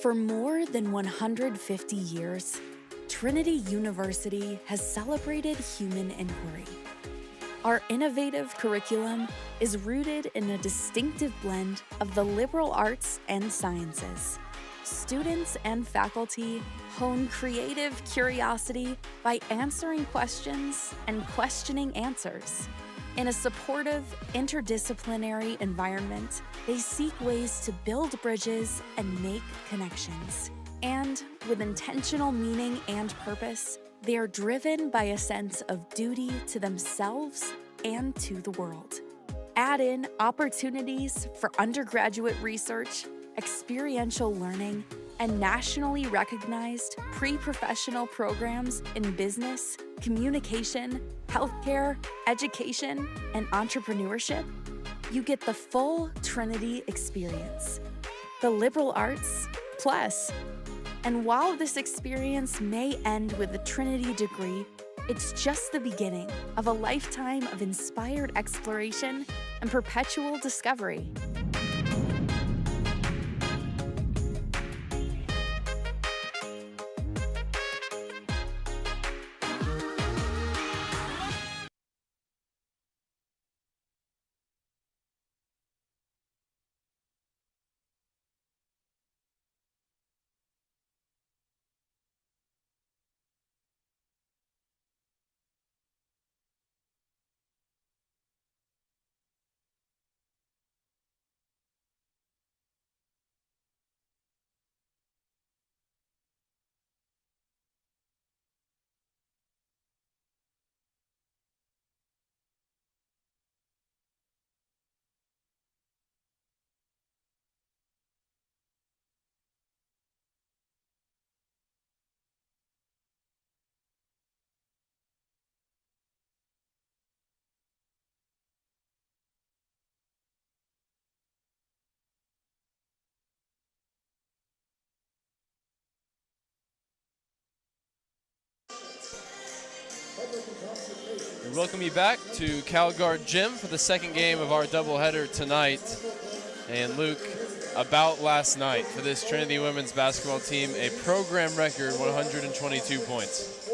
For more than 150 years, Trinity University has celebrated human inquiry. Our innovative curriculum is rooted in a distinctive blend of the liberal arts and sciences. Students and faculty hone creative curiosity by answering questions and questioning answers. In a supportive, interdisciplinary environment, they seek ways to build bridges and make connections. And with intentional meaning and purpose, they are driven by a sense of duty to themselves and to the world. Add in opportunities for undergraduate research, experiential learning, and nationally recognized pre-professional programs in business, communication, healthcare, education, and entrepreneurship, you get the full Trinity experience. The liberal arts plus. And while this experience may end with a Trinity degree, it's just the beginning of a lifetime of inspired exploration and perpetual discovery. We welcome you back to CalGuard Gym for the second game of our doubleheader tonight. And Luke, about last night for this Trinity women's basketball team, a program record 122 points.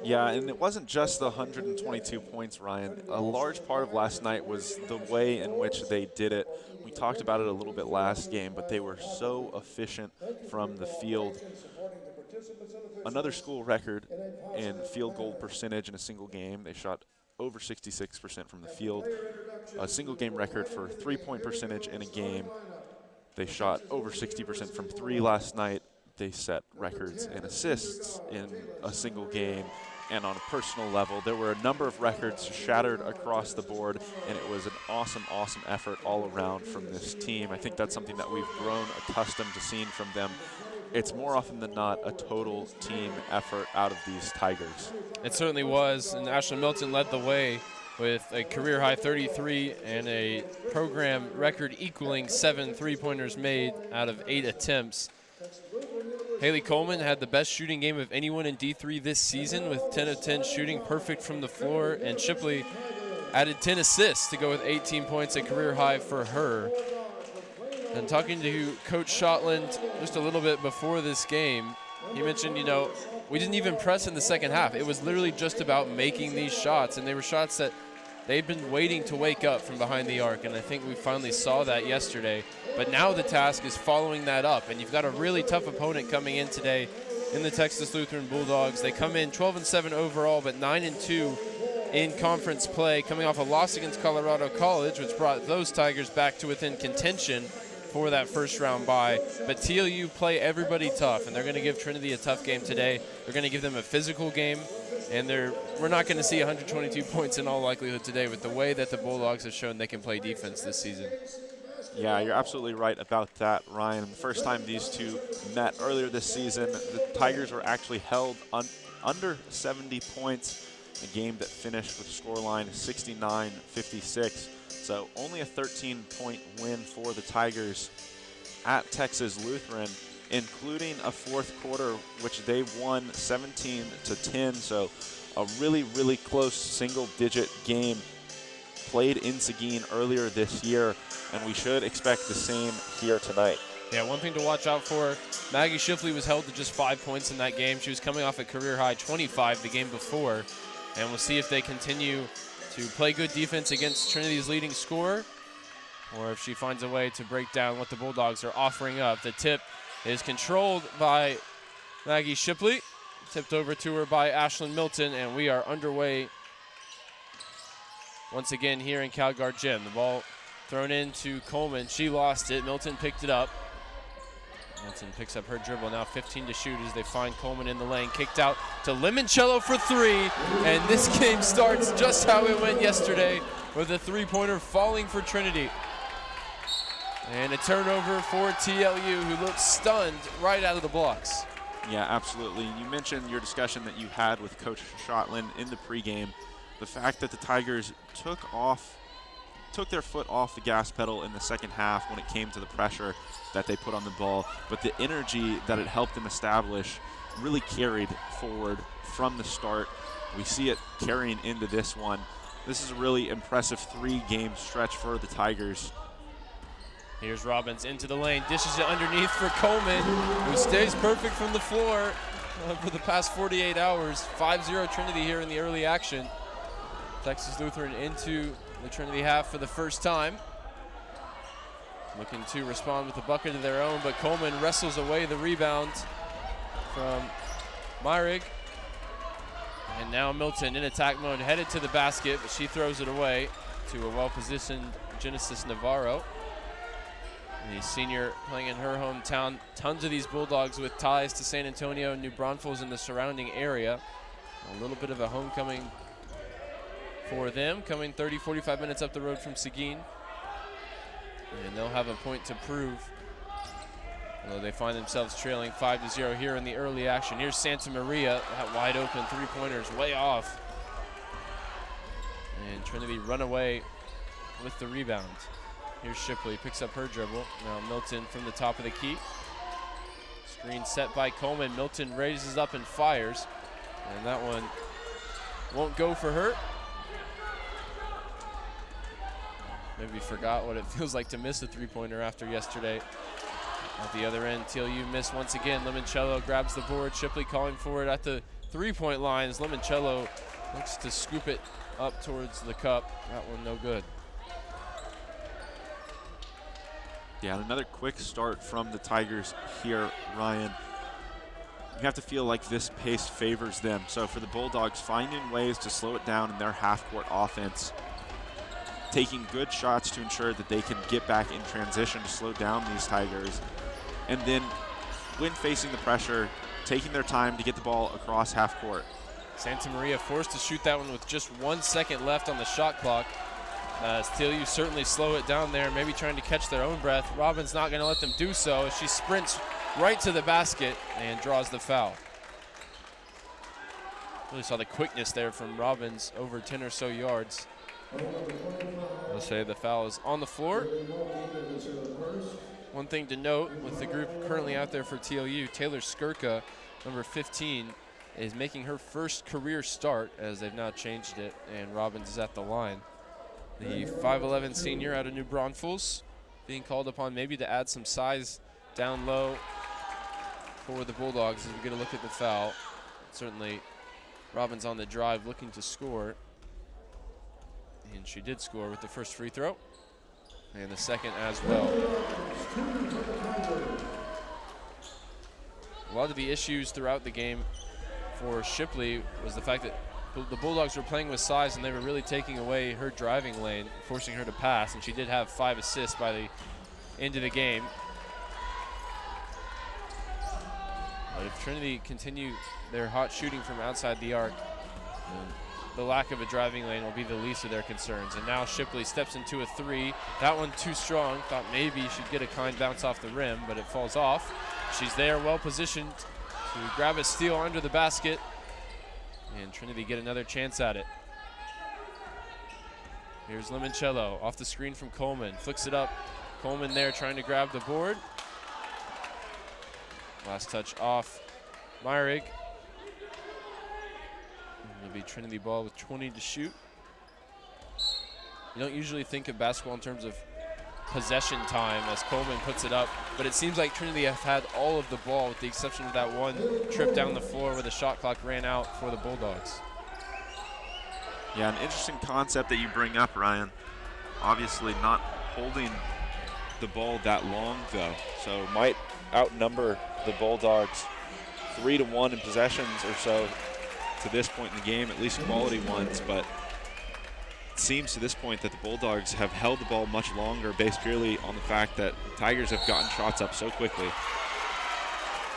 Yeah, and it wasn't just the 122 points, Ryan. A large part of last night was the way in which they did it. We talked about it a little bit last game, but they were so efficient from the field. Another school record in field goal percentage in a single game. They shot over 66% from the field. A single game record for three-point percentage in a game. They shot over 60% from three last night. They set records in assists in a single game. And on a personal level, there were a number of records shattered across the board, and it was an awesome, awesome effort all around from this team. I think that's something that we've grown accustomed to seeing from them. It's more often than not a total team effort out of these Tigers. It certainly was, and Ashley Milton led the way with a career-high 33 and a program record equaling 7 three-pointers made out of 8 attempts. Haley Coleman had the best shooting game of anyone in D3 this season with 10 of 10 shooting, perfect from the floor, and Shipley added 10 assists to go with 18 points, a career high for her. And talking to Coach Shotland just a little bit before this game, he mentioned, we didn't even press in the second half. It was literally just about making these shots, and they were shots that they'd been waiting to wake up from behind the arc, and I think we finally saw that yesterday. But now the task is following that up, and you've got a really tough opponent coming in today in the Texas Lutheran Bulldogs. They come in 12-7 overall, but 9-2 in conference play, coming off a loss against Colorado College, which brought those Tigers back to within contention for that first round bye. But TLU play everybody tough, and they're going to give Trinity a tough game today. They're going to give them a physical game, and we're not going to see 122 points in all likelihood today with the way that the Bulldogs have shown they can play defense this season. Yeah, you're absolutely right about that, Ryan. The first time these two met earlier this season, the Tigers were actually held under 70 points, a game that finished with a scoreline 69-56. So only a 13-point win for the Tigers at Texas Lutheran, including a fourth quarter, which they won 17-10. So a really, really close single-digit game. played in Seguin earlier this year, and we should expect the same here tonight. Yeah, one thing to watch out for, Maggie Shipley was held to just 5 points in that game. She was coming off a career-high 25 the game before, and we'll see if they continue to play good defense against Trinity's leading scorer, or if she finds a way to break down what the Bulldogs are offering up. The tip is controlled by Maggie Shipley, tipped over to her by Ashlyn Milton, and we are underway once again here in CalGuard Gym. The ball thrown into Coleman. She lost it. Milton picked it up. Milton picks up her dribble, now 15 to shoot as they find Coleman in the lane. Kicked out to Limoncello for 3, and this game starts just how it went yesterday with a three-pointer falling for Trinity. And a turnover for TLU, who looks stunned right out of the blocks. Yeah, absolutely. You mentioned your discussion that you had with Coach Schottland in the pregame. The fact that the Tigers took their foot off the gas pedal in the second half when it came to the pressure that they put on the ball, but the energy that it helped them establish really carried forward from the start. We see it carrying into this one. This is a really impressive 3-game stretch for the Tigers. Here's Robbins into the lane, dishes it underneath for Coleman, who stays perfect from the floor for the past 48 hours. 5-0 Trinity here in the early action. Texas Lutheran into the Trinity half for the first time. Looking to respond with a bucket of their own, but Coleman wrestles away the rebound from Myrig. And now Milton in attack mode, headed to the basket, but she throws it away to a well-positioned Genesis Navarro. The senior playing in her hometown. Tons of these Bulldogs with ties to San Antonio and New Braunfels in the surrounding area. A little bit of a homecoming for them, coming 30, 45 minutes up the road from Seguin. And they'll have a point to prove, although they find themselves trailing 5-0 here in the early action. Here's Santa Maria, that wide open three-pointers way off. And Trinity run away with the rebound. Here's Shipley, picks up her dribble. Now Milton from the top of the key. Screen set by Coleman. Milton raises up and fires. And that one won't go for her. Maybe forgot what it feels like to miss a three-pointer after yesterday. At the other end, TLU missed once again. Limoncello grabs the board. Shipley calling for it at the three-point line as Limoncello looks to scoop it up towards the cup. That one no good. Yeah, and another quick start from the Tigers here, Ryan. You have to feel like this pace favors them. So for the Bulldogs, finding ways to slow it down in their half-court offense, taking good shots to ensure that they can get back in transition to slow down these Tigers, and then when facing the pressure, taking their time to get the ball across half-court. Santa Maria forced to shoot that one with just 1 second left on the shot clock. TLU certainly slow it down there, maybe trying to catch their own breath. Robbins not going to let them do so as she sprints right to the basket and draws the foul. Really saw the quickness there from Robbins, over 10 or so yards. I'll say the foul is on the floor. One thing to note with the group currently out there for TLU, Taylor Skirka, number 15, is making her first career start as they've now changed it, and Robbins is at the line. The 5'11 senior out of New Braunfels being called upon maybe to add some size down low for the Bulldogs as we get a look at the foul. Certainly Robbins on the drive looking to score. And she did score with the first free throw. And the second as well. A lot of the issues throughout the game for Shipley was the fact that the Bulldogs were playing with size and they were really taking away her driving lane, forcing her to pass, and she did have 5 assists by the end of the game. But if Trinity continue their hot shooting from outside the arc, the lack of a driving lane will be the least of their concerns. And now Shipley steps into a 3. That one too strong. Thought maybe she'd get a kind bounce off the rim, but it falls off. She's there, well positioned to grab a steal under the basket. And Trinity get another chance at it. Here's Limoncello off the screen from Coleman. Flicks it up. Coleman there trying to grab the board. Last touch off Myrig. It'll be Trinity ball with 20 to shoot. You don't usually think of basketball in terms of possession time as Coleman puts it up, but it seems like Trinity have had all of the ball with the exception of that one trip down the floor where the shot clock ran out for the Bulldogs. Yeah, an interesting concept that you bring up, Ryan. Obviously not holding the ball that long, though, so might outnumber the Bulldogs 3-1 in possessions or so to this point in the game, at least quality ones, but it seems to this point that the Bulldogs have held the ball much longer based purely on the fact that the Tigers have gotten shots up so quickly.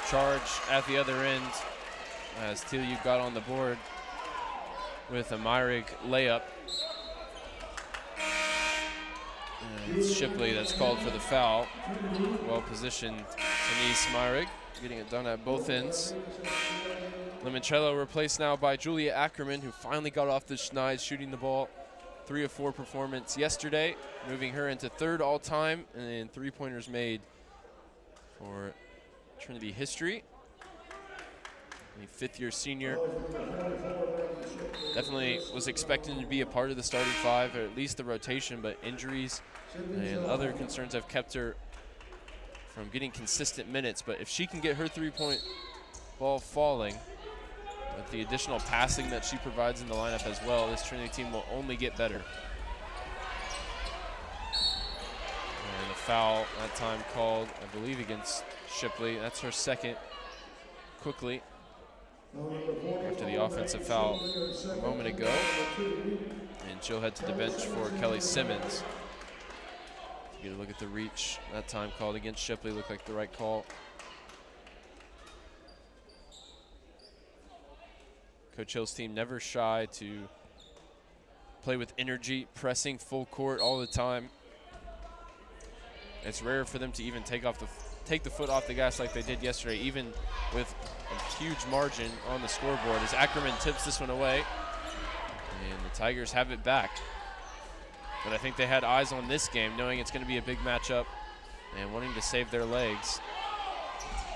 Charge at the other end as TLU got on the board with a Myrig layup. And it's Shipley that's called for the foul. Well positioned Denise Myrig, getting it done at both ends. Limoncello replaced now by Julia Ackerman, who finally got off the schneid shooting the ball. 3 of 4 performance yesterday, moving her into 3rd all-time in three-pointers made for Trinity history. The 5th-year senior. Definitely was expecting to be a part of the starting 5, or at least the rotation, but injuries and other concerns have kept her from getting consistent minutes. But if she can get her three-point ball falling, with the additional passing that she provides in the lineup as well, this Trinity team will only get better. And the foul that time called, I believe, against Shipley. That's her second quickly after the offensive foul a moment ago. And she'll head to the bench for Kelly Simmons. Get a look at the reach. That time called against Shipley looked like the right call. Coach Hill's team never shy to play with energy, pressing full court all the time. It's rare for them to even take the foot off the gas like they did yesterday, even with a huge margin on the scoreboard. As Ackerman tips this one away, and the Tigers have it back. But I think they had eyes on this game, knowing it's going to be a big matchup and wanting to save their legs.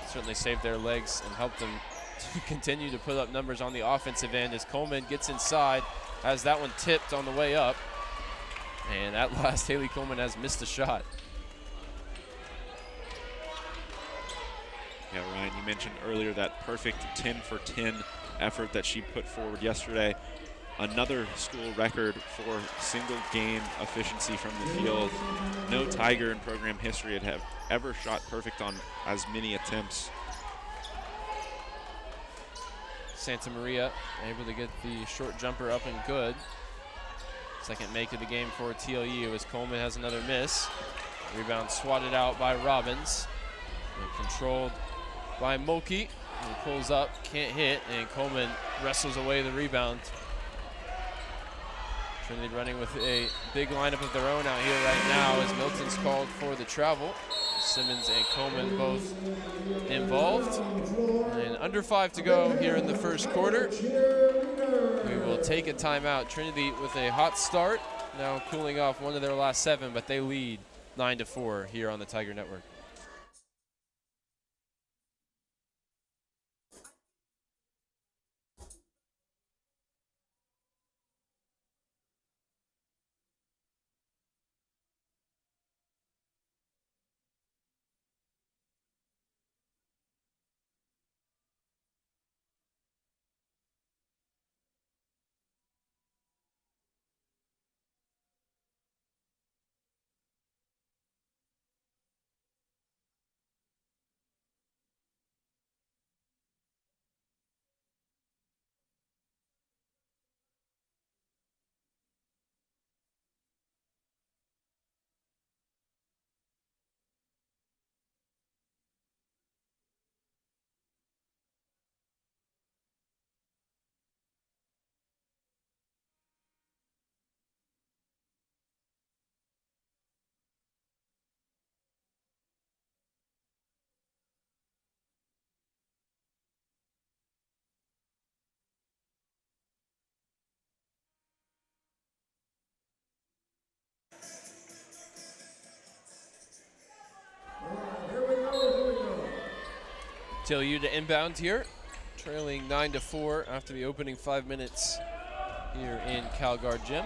Certainly saved their legs and helped them to continue to put up numbers on the offensive end as Coleman gets inside, has that one tipped on the way up. And at last, Haley Coleman has missed a shot. Yeah, Ryan, you mentioned earlier that perfect 10 for 10 effort that she put forward yesterday. Another school record for single game efficiency from the field. No Tiger in program history had have ever shot perfect on as many attempts. Santa Maria able to get the short jumper up and good. Second make of the game for TLU as Coleman has another miss. Rebound swatted out by Robbins. And controlled by Mulkey, who pulls up, can't hit, and Coleman wrestles away the rebound. Trinity running with a big lineup of their own out here right now as Milton's called for the travel. Simmons and Coleman both involved. And under 5 to go here in the first quarter. We will take a timeout. Trinity with a hot start, now cooling off one of their last 7, but they lead 9-4 here on the Tiger Network. TLU to inbound here, trailing 9-4 after the opening 5 minutes here in CalGuard Gym.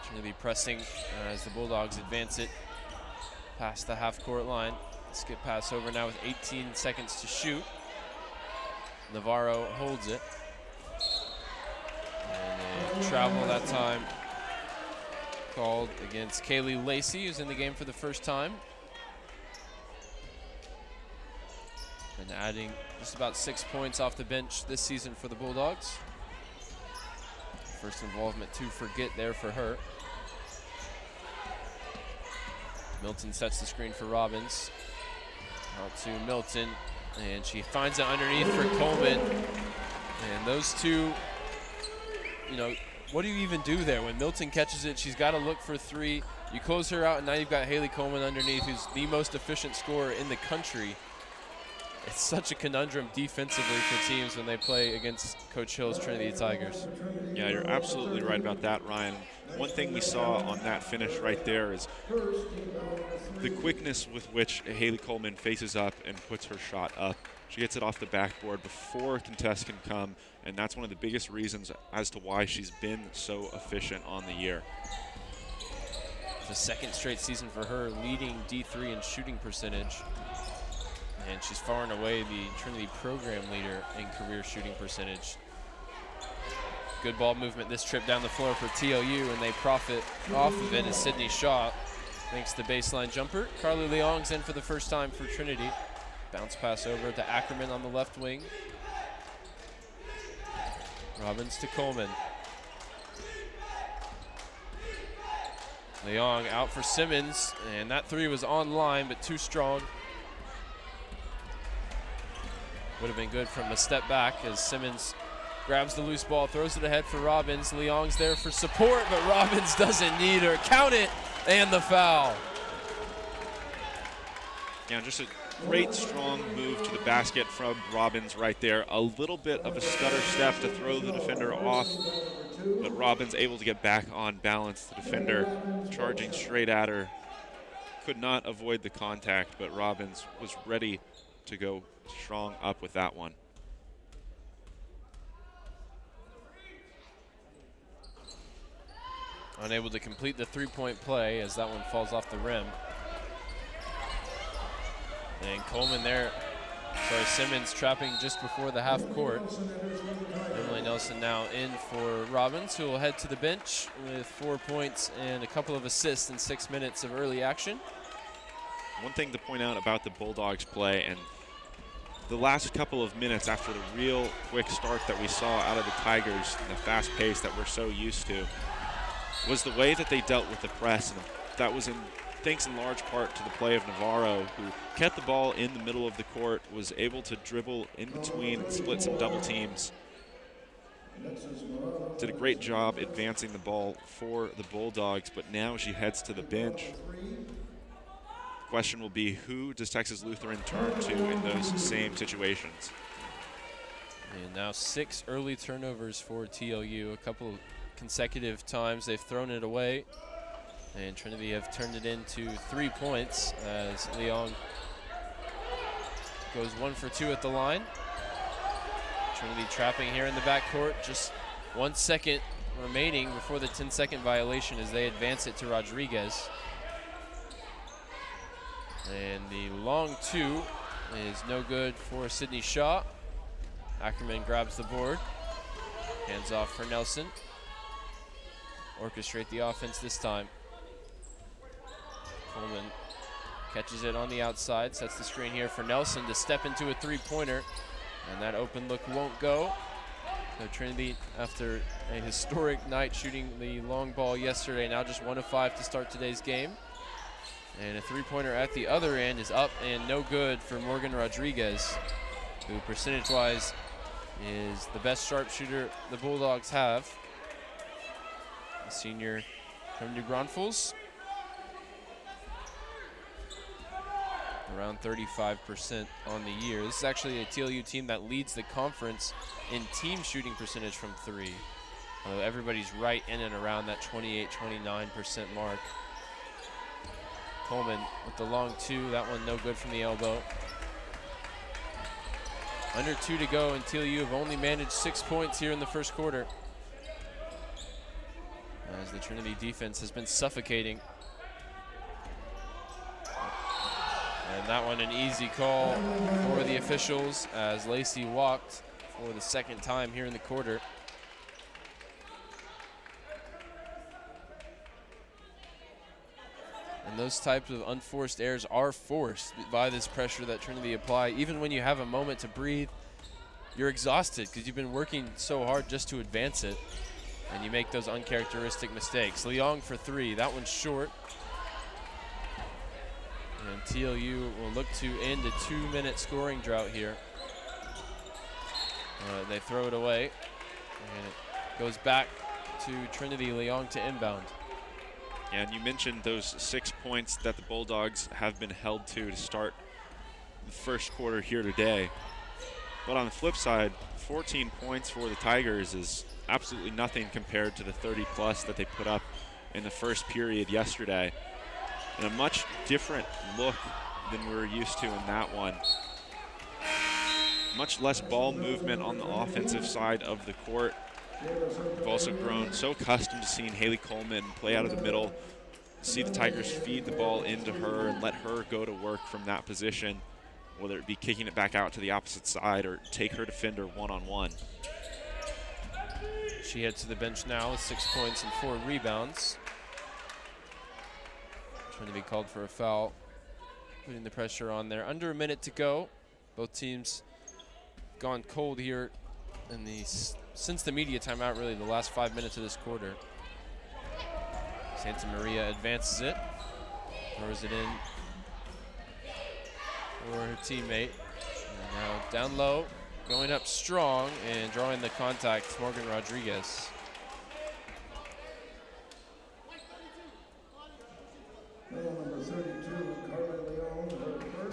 Trinity pressing as the Bulldogs advance it past the half-court line. Skip pass over now with 18 seconds to shoot. Navarro holds it. And a travel that time called against Kaylee Lacey, who's in the game for the first time. And adding just about 6 points off the bench this season for the Bulldogs. First involvement to forget there for her. Milton sets the screen for Robbins. Out to Milton, and she finds it underneath for Coleman. And those two, you know, what do you even do there? When Milton catches it, she's got to look for three. You close her out, and now you've got Haley Coleman underneath, who's the most efficient scorer in the country. It's such a conundrum defensively for teams when they play against Coach Hill's Trinity Tigers. Yeah, you're absolutely right about that, Ryan. One thing we saw on that finish right there is the quickness with which Haley Coleman faces up and puts her shot up. She gets it off the backboard before a contest can come, and that's one of the biggest reasons as to why she's been so efficient on the year. The second straight season for her, leading D3 in shooting percentage. And she's far and away the Trinity program leader in career shooting percentage. Good ball movement this trip down the floor for TLU, and they profit off of it as Sydney Shaw makes the baseline jumper. Carly Leong's in for the first time for Trinity. Bounce pass over to Ackerman on the left wing. Robbins to Coleman. Leong out for Simmons, and that three was on line, but too strong. Would have been good from a step back as Simmons grabs the loose ball, throws it ahead for Robbins. Leong's there for support, but Robbins doesn't need her. Count it, and the foul. Yeah, just a great, strong move to the basket from Robbins right there. A little bit of a stutter step to throw the defender off, but Robbins able to get back on balance. The defender charging straight at her. Could not avoid the contact, but Robbins was ready to go strong up with that one. Unable to complete the three-point play as that one falls off the rim. And Coleman there, Simmons trapping just before the half court. Emily Nelson now in for Robbins, who will head to the bench with 4 points and a couple of assists in 6 minutes of early action. One thing to point out about the Bulldogs play, and the last couple of minutes after the real quick start that we saw out of the Tigers, and the fast pace that we're so used to, was the way that they dealt with the press. And that was thanks in large part to the play of Navarro, who kept the ball in the middle of the court, was able to dribble in between and split some double teams. Did a great job advancing the ball for the Bulldogs, but now she heads to the bench. The question will be, who does Texas Lutheran turn to in those same situations? And now 6 early turnovers for TLU. A couple of consecutive times they've thrown it away, and Trinity have turned it into 3 points as Leong goes 1 for 2 at the line. Trinity trapping here in the backcourt. Just 1 second remaining before the 10-second violation as they advance it to Rodriguez. And the long two is no good for Sydney Shaw. Ackerman grabs the board, hands off for Nelson. Orchestrate the offense this time. Coleman catches it on the outside, sets the screen here for Nelson to step into a three-pointer, and that open look won't go. So Trinity, after a historic night shooting the long ball yesterday, now just 1 of 5 to start today's game. And a three-pointer at the other end is up and no good for Morgan Rodriguez, who percentage-wise is the best sharpshooter the Bulldogs have. The senior from New Braunfels. Around 35% on the year. This is actually a TLU team that leads the conference in team shooting percentage from three. Everybody's right in and around that 28-29% mark. Coleman with the long two, that one no good from the elbow. Under 2 to go, and TLU have only managed 6 points here in the first quarter. as the Trinity defense has been suffocating. And that one an easy call for the officials as Lacey walked for the second time here in the quarter. And those types of unforced errors are forced by this pressure that Trinity apply. Even when you have a moment to breathe, you're exhausted because you've been working so hard just to advance it, and you make those uncharacteristic mistakes. Leong for three, that one's short. And TLU will look to end a 2-minute scoring drought here. They throw it away, and it goes back to Trinity. Leong to inbound. And you mentioned those 6 points that the Bulldogs have been held to start the first quarter here today. But on the flip side, 14 points for the Tigers is absolutely nothing compared to the 30+ that they put up in the first period yesterday. And a much different look than we were used to in that one. Much less ball movement on the offensive side of the court. We've also grown so accustomed to seeing Haley Coleman play out of the middle, see the Tigers feed the ball into her and let her go to work from that position, whether it be kicking it back out to the opposite side or take her defender one-on-one. She heads to the bench now with 6 points and 4 rebounds. Trying to be called for a foul, putting the pressure on there. Under a minute to go. Both teams gone cold here in since the media timeout, really the last 5 minutes of this quarter. Santa Maria advances it, throws it in for her teammate. And now down low, going up strong and drawing the contact, Morgan Rodriguez.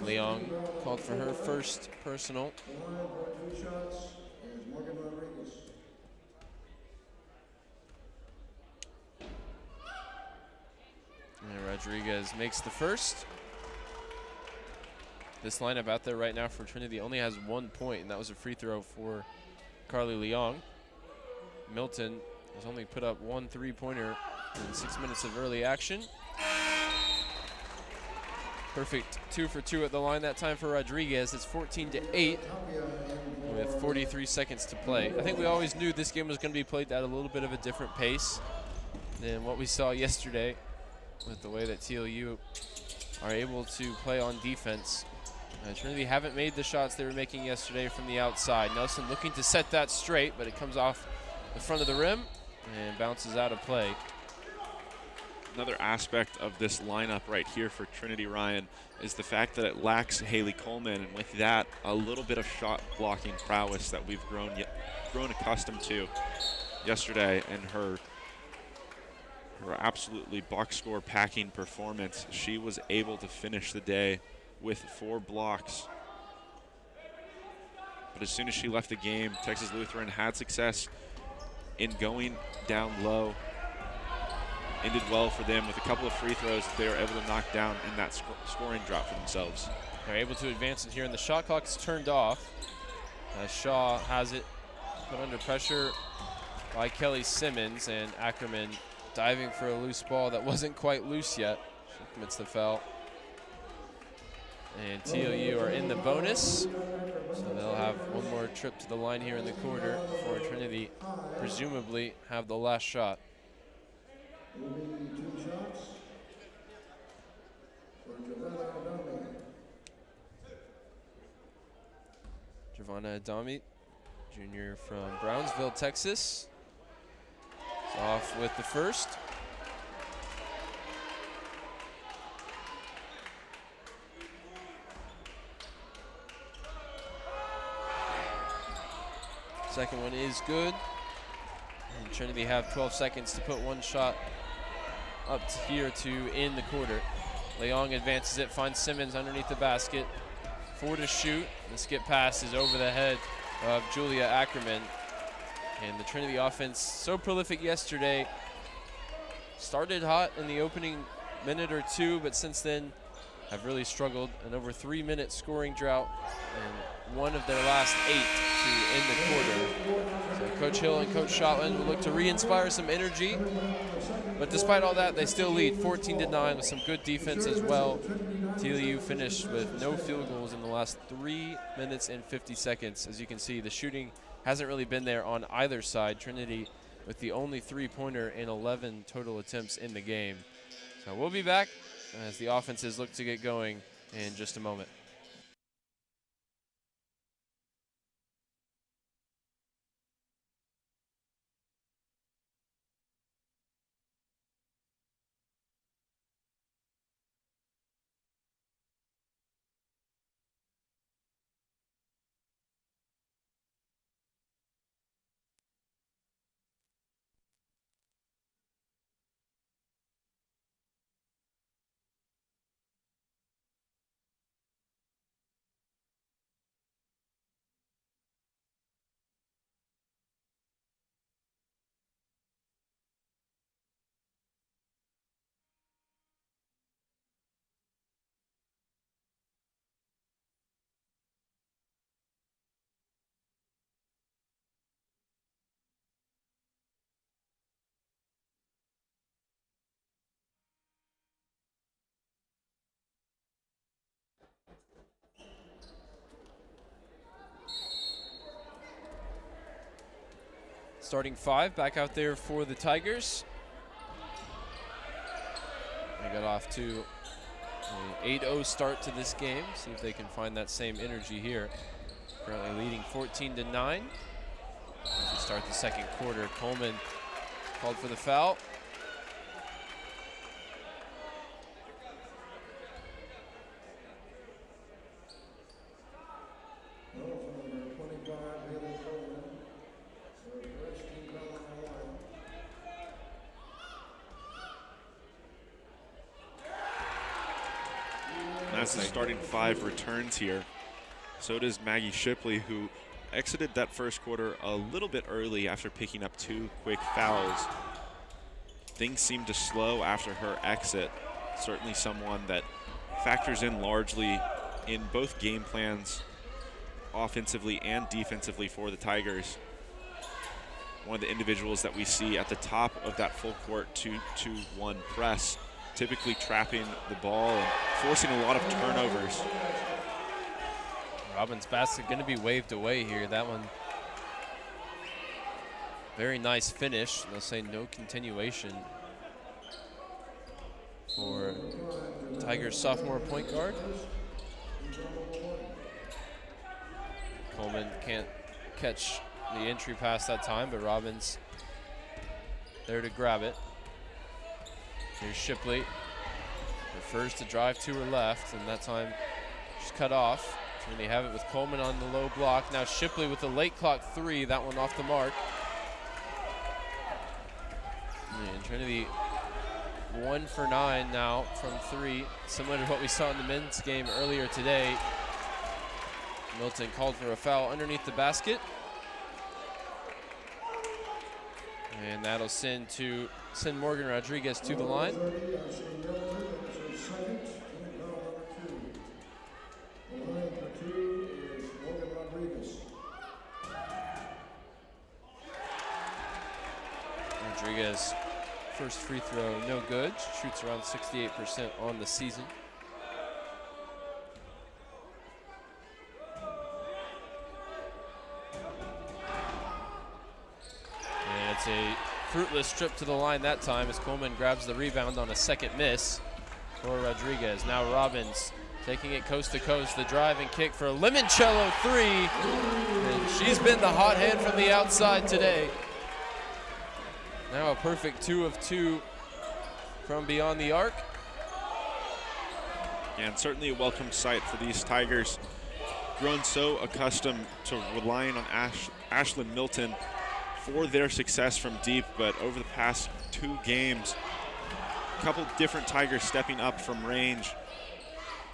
Leong called for her first personal. And Rodriguez makes the first. This lineup out there right now for Trinity only has 1 point, and that was a free throw for Carly Leong. Milton has only put up 1 3-pointer in 6 minutes of early action. Perfect 2 for 2 at the line that time for Rodriguez. It's 14-8 with 43 seconds to play. I think we always knew this game was going to be played at a little bit of a different pace than what we saw yesterday with the way that TLU are able to play on defense. Trinity haven't made the shots they were making yesterday from the outside. Nelson looking to set that straight, but it comes off the front of the rim and bounces out of play. Another aspect of this lineup right here for Trinity, Ryan, is the fact that it lacks Haley Coleman, and with that, a little bit of shot blocking prowess that we've grown accustomed to yesterday, and her absolutely box score packing performance. She was able to finish the day with 4 blocks. But as soon as she left the game, Texas Lutheran had success in going down low. Ended well for them with a couple of free throws that they were able to knock down in that scoring drop for themselves. They're able to advance it here, and the shot clock's turned off. Shaw has it put under pressure by Kelly Simmons, and Ackerman diving for a loose ball that wasn't quite loose yet. She commits the foul. And TLU are in the bonus, so they'll have one more trip to the line here in the quarter before Trinity presumably have the last shot. Giovanna Adami, junior from Brownsville, Texas, is off with the first. Second one is good. And Trinity have 12 seconds to put one shot up to here to end the quarter. Leong advances it, finds Simmons underneath the basket. 4 to shoot. The skip pass is over the head of Julia Ackerman. And the Trinity offense, so prolific yesterday, started hot in the opening minute or two, but since then have really struggled. An over 3-minute scoring drought and 1 of their last 8 to end the quarter. So Coach Hill and Coach Shotland will look to re-inspire some energy. But despite all that, they still lead 14-9 with some good defense as well. TLU finished with no field goals in the last 3 minutes and 50 seconds. As you can see, the shooting hasn't really been there on either side. Trinity with the only 3-pointer in 11 total attempts in the game. So we'll be back as the offenses look to get going in just a moment. Starting 5 back out there for the Tigers. They got off to an 8-0 start to this game. See if they can find that same energy here. Currently leading 14-9. As we start the second quarter, Coleman called for the foul. As the starting 5 returns here, so does Maggie Shipley, who exited that first quarter a little bit early after picking up 2 quick fouls. Things seemed to slow after her exit. Certainly someone that factors in largely in both game plans, offensively and defensively for the Tigers. One of the individuals that we see at the top of that full court 2-2-1 press, typically trapping the ball and forcing a lot of turnovers. Robbins' basket going to be waved away here. That one, very nice finish. They'll say no continuation for Tigers sophomore point guard. Coleman can't catch the entry pass that time, but Robbins there to grab it. Here's Shipley, prefers to drive to her left, and that time she's cut off. Trinity have it with Coleman on the low block. Now Shipley with a late clock 3, that one off the mark. And Trinity 1 for 9 now from 3, similar to what we saw in the men's game earlier today. Milton called for a foul underneath the basket. And that'll send Morgan Rodriguez to the line. Rodriguez, first free throw, no good. Shoots around 68% on the season. And it's a fruitless trip to the line that time as Coleman grabs the rebound on a second miss for Rodriguez. Now Robbins taking it coast to coast. The drive and kick for a Limoncello 3. And she's been the hot hand from the outside today. Now a perfect 2 of 2 from beyond the arc. And certainly a welcome sight for these Tigers. Grown so accustomed to relying on Ashlyn Milton for their success from deep, but over the past 2 games, a couple different Tigers stepping up from range,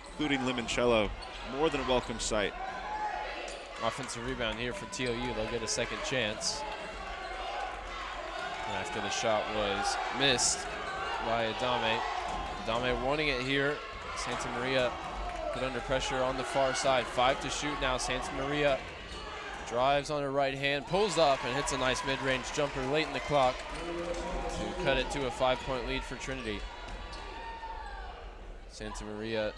including Limoncello. More than a welcome sight. Offensive rebound here for TLU. They'll get a second chance. And after the shot was missed by Adame. Adame wanting it here. Santa Maria put under pressure on the far side. 5 to shoot now. Santa Maria drives on her right hand, pulls up, and hits a nice mid-range jumper late in the clock to cut it to a 5-point lead for Trinity. Santa Maria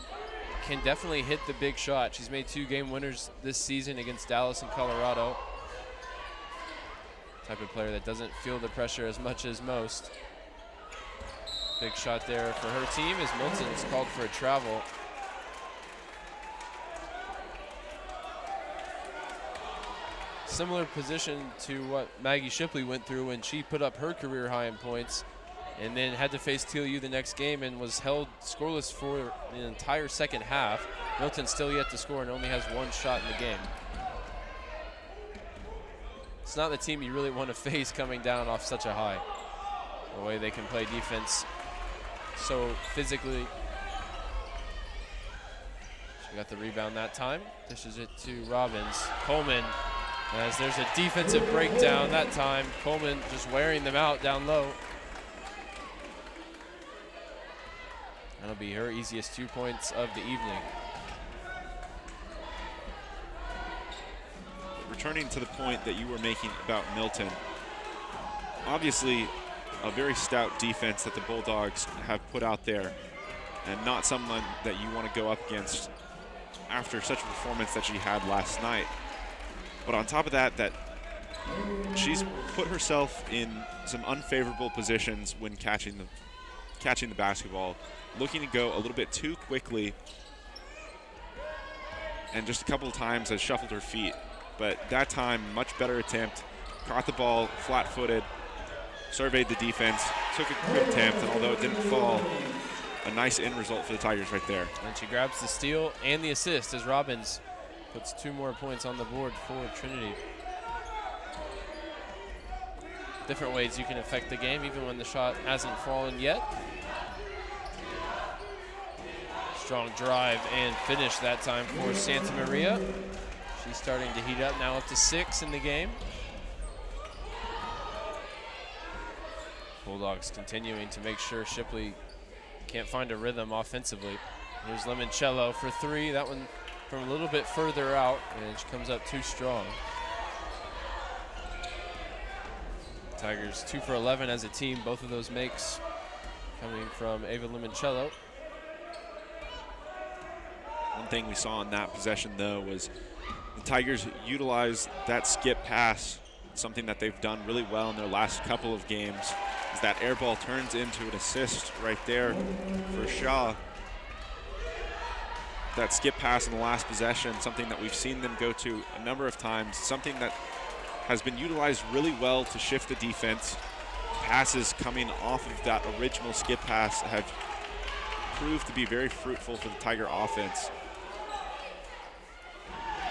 can definitely hit the big shot. She's made 2 game winners this season against Dallas and Colorado. Type of player that doesn't feel the pressure as much as most. Big shot there for her team as Milton's called for a travel. Similar position to what Maggie Shipley went through when she put up her career high in points and then had to face TLU the next game and was held scoreless for an entire second half. Milton still yet to score and only has 1 shot in the game. It's not the team you really want to face coming down off such a high. The way they can play defense so physically. She got the rebound that time. Dishes it to Robbins. Coleman, as there's a defensive breakdown that time. Coleman just wearing them out down low. That'll be her easiest 2 points of the evening. Returning to the point that you were making about Milton, obviously a very stout defense that the Bulldogs have put out there, and not someone that you want to go up against after such a performance that she had last night. But on top of that, she's put herself in some unfavorable positions when catching the basketball, looking to go a little bit too quickly, and just a couple of times has shuffled her feet. But that time, much better attempt, caught the ball flat-footed, surveyed the defense, took a good attempt, and although it didn't fall, a nice end result for the Tigers right there. And she grabs the steal and the assist as Robbins puts 2 more points on the board for Trinity. Different ways you can affect the game, even when the shot hasn't fallen yet. Strong drive and finish that time for Santa Maria. She's starting to heat up, now up to 6 in the game. Bulldogs continuing to make sure Shipley can't find a rhythm offensively. Here's Limoncello for 3. That one from a little bit further out, and she comes up too strong. Tigers 2 for 11 as a team. Both of those makes coming from Ava Limoncello. One thing we saw in that possession, though, was the Tigers utilized that skip pass, something that they've done really well in their last couple of games, is that air ball turns into an assist right there for Shaw. That skip pass in the last possession, something that we've seen them go to a number of times, something that has been utilized really well to shift the defense. Passes coming off of that original skip pass have proved to be very fruitful for the Tiger offense.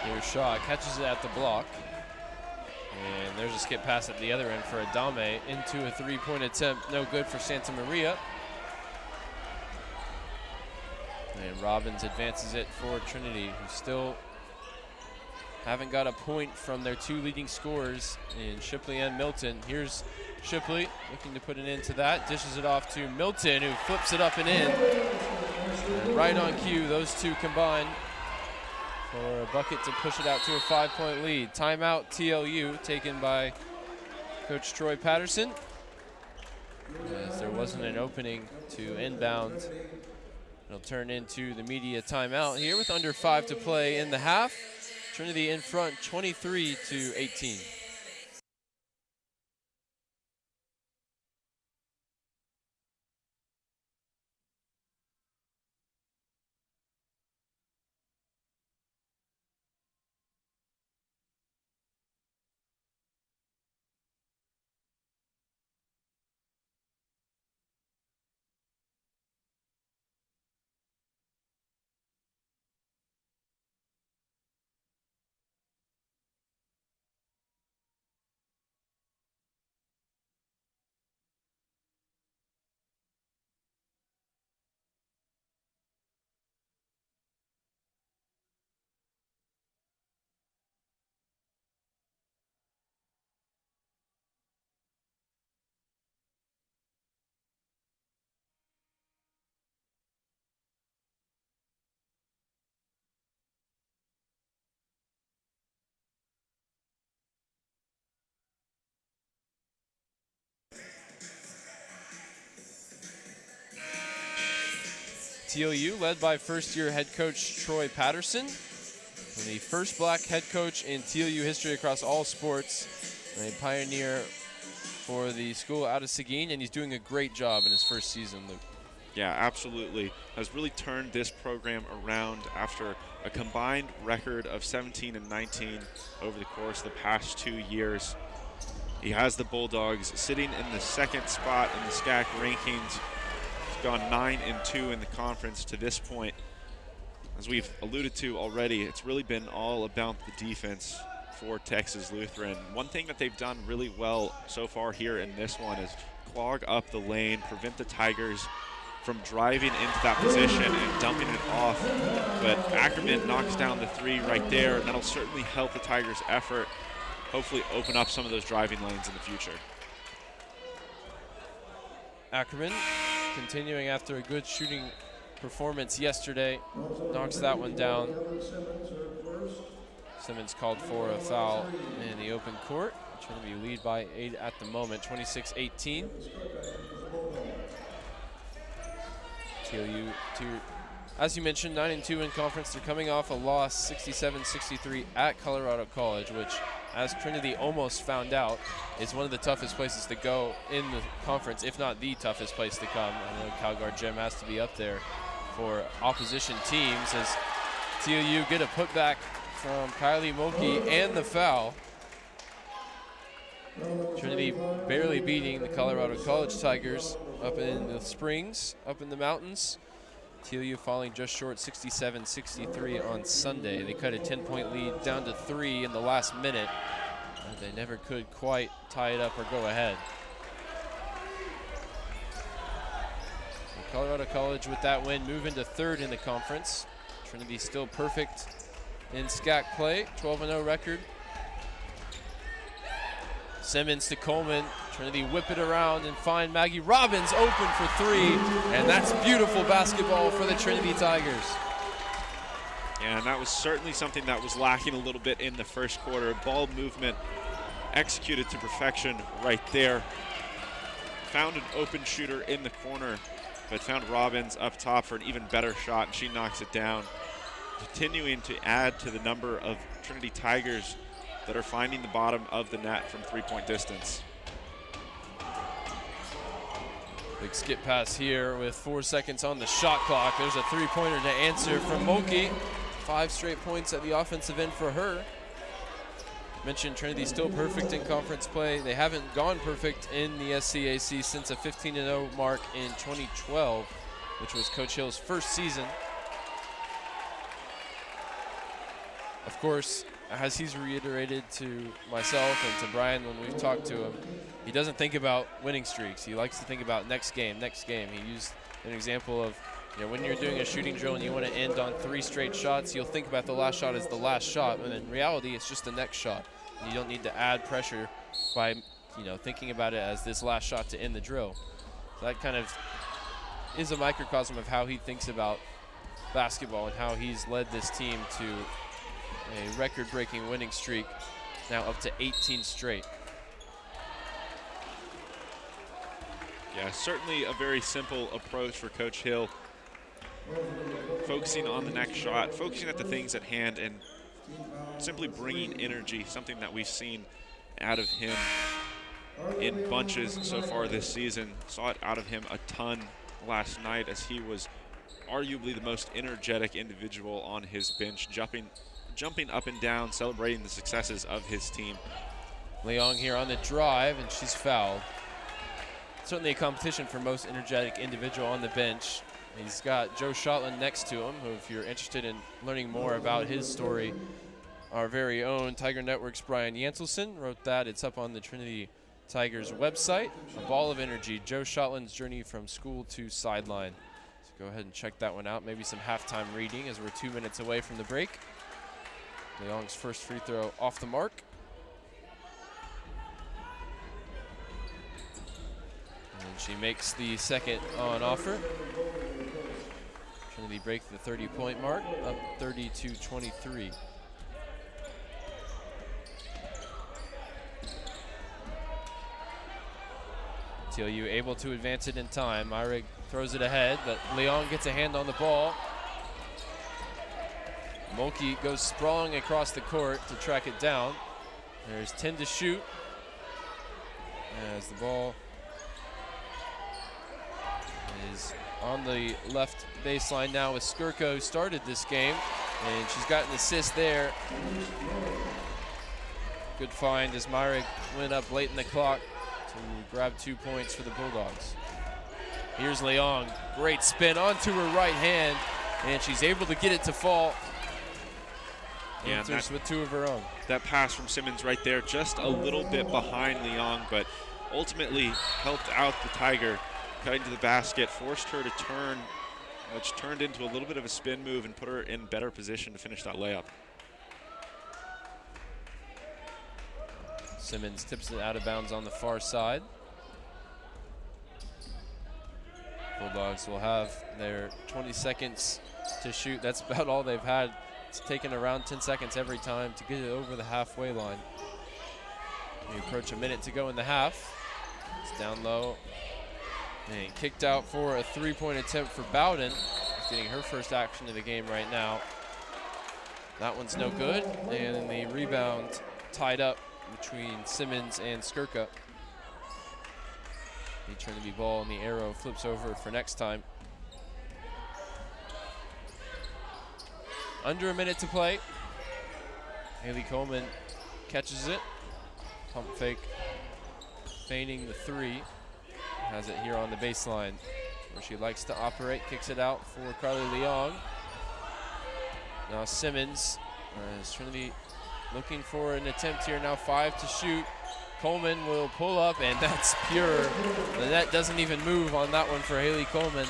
Here's Shaw, catches it at the block. And there's a skip pass at the other end for Adame into a 3-point attempt. No good for Santa Maria. And Robbins advances it for Trinity, who still haven't got a point from their 2 leading scorers in Shipley and Milton. Here's Shipley looking to put an end to that. Dishes it off to Milton, who flips it up and in. And right on cue, those 2 combine for a bucket to push it out to a 5-point lead. Timeout TLU taken by Coach Troy Patterson, as there wasn't an opening to inbound. It'll turn into the media timeout here with under 5 to play in the half. Trinity in front 23-18. TOU, led by first-year head coach Troy Patterson, and the first black head coach in TOU history across all sports, and a pioneer for the school out of Seguin, and he's doing a great job in his first season, Luke. Yeah, absolutely. Has really turned this program around after a combined record of 17 and 19 over the course of the past 2 years. He has the Bulldogs sitting in the second spot in the SCAC rankings. He's gone 9-2 in the conference to this point. As we've alluded to already, it's really been all about the defense for Texas Lutheran. One thing that they've done really well so far here in this one is clog up the lane, prevent the Tigers from driving into that position and dumping it off. But Ackerman knocks down the three right there, and that'll certainly help the Tigers' effort, hopefully open up some of those driving lanes in the future. Ackerman, continuing after a good shooting performance yesterday, knocks that one down. Simmons called for a foul in the open court. Trinity lead by 8 at the moment, 26-18. TOU, as you mentioned, 9-2 in conference. They're coming off a loss, 67-63 at Colorado College, which, as Trinity almost found out, is one of the toughest places to go in the conference, if not the toughest place to come. I know CalGuard Gym has to be up there for opposition teams as TOU get a putback from Kylie Mulkey and the foul. Trinity barely beating the Colorado College Tigers up in the Springs, up in the mountains. TOU falling just short 67-63 on Sunday. They cut a 10-point lead down to 3 in the last minute. They never could quite tie it up or go ahead. So Colorado College with that win move into 3rd in the conference. Trinity still perfect in SCAC play, 12-0 record. Simmons to Coleman. Trinity whip it around and find Maggie Robbins open for 3, and that's beautiful basketball for the Trinity Tigers. And that was certainly something that was lacking a little bit in the first quarter. Ball movement executed to perfection right there. Found an open shooter in the corner, but found Robbins up top for an even better shot, and she knocks it down. Continuing to add to the number of Trinity Tigers that are finding the bottom of the net from 3-point distance. Big skip pass here with 4 seconds on the shot clock. There's a 3-pointer to answer from Mulkey. 5 straight points at the offensive end for her. Mentioned Trinity still perfect in conference play. They haven't gone perfect in the SCAC since a 15-0 mark in 2012, which was Coach Hill's first season. Of course, as he's reiterated to myself and to Brian when we've talked to him, he doesn't think about winning streaks. He likes to think about next game, next game. He used an example of, when you're doing a shooting drill and you want to end on 3 straight shots, you'll think about the last shot as the last shot, and in reality, it's just the next shot. And you don't need to add pressure by, thinking about it as this last shot to end the drill. So that kind of is a microcosm of how he thinks about basketball and how he's led this team to a record-breaking winning streak, now up to 18 straight. Yeah, certainly a very simple approach for Coach Hill. Focusing on the next shot, focusing at the things at hand, and simply bringing energy, something that we've seen out of him in bunches so far this season. Saw it out of him a ton last night as he was arguably the most energetic individual on his bench, jumping up and down, celebrating the successes of his team. Leong here on the drive, and she's fouled. Certainly a competition for most energetic individual on the bench. He's got Joe Shotland next to him, who, if you're interested in learning more about his story, our very own Tiger Network's Brian Yantelson wrote that. It's up on the Trinity Tigers website. A ball of energy, Joe Shotland's journey from school to sideline. So go ahead and check that one out. Maybe some halftime reading as we're 2 minutes away from the break. Leong's first free throw off the mark. And she makes the second on offer. Trinity break the 30-point mark, up 32-23. TOU able to advance it in time. Myrig throws it ahead, but Leon gets a hand on the ball. Mulkey goes sprawling across the court to track it down. There's 10 to shoot as the ball is on the left baseline now with Skirko, who started this game, and she's got an assist there. Good find as Myrick went up late in the clock to grab 2 points for the Bulldogs. Here's Leong, great spin onto her right hand, and she's able to get it to fall. Yeah, Answers with 2 of her own. That pass from Simmons right there, just a little bit behind Leong, but ultimately helped out the Tiger, cutting to the basket, forced her to turn, which turned into a little bit of a spin move and put her in better position to finish that layup. Simmons tips it out of bounds on the far side. Bulldogs will have their 20 seconds to shoot. That's about all they've had. It's taken around 10 seconds every time to get it over the halfway line. We approach a minute to go in the half. It's down low. And kicked out for a 3-point attempt for Bowden. She's getting her first action of the game right now. That one's no good. And then the rebound tied up between Simmons and Skirka. The Trinity ball and the arrow flips over for next time. Under a minute to play. Haley Coleman catches it. Pump fake, feigning the 3. Has it here on the baseline where she likes to operate. Kicks it out for Carly Leong. Now Simmons, as Trinity looking for an attempt here. Now 5 to shoot. Coleman will pull up, and that's pure. The net doesn't even move on that one for Haley Coleman.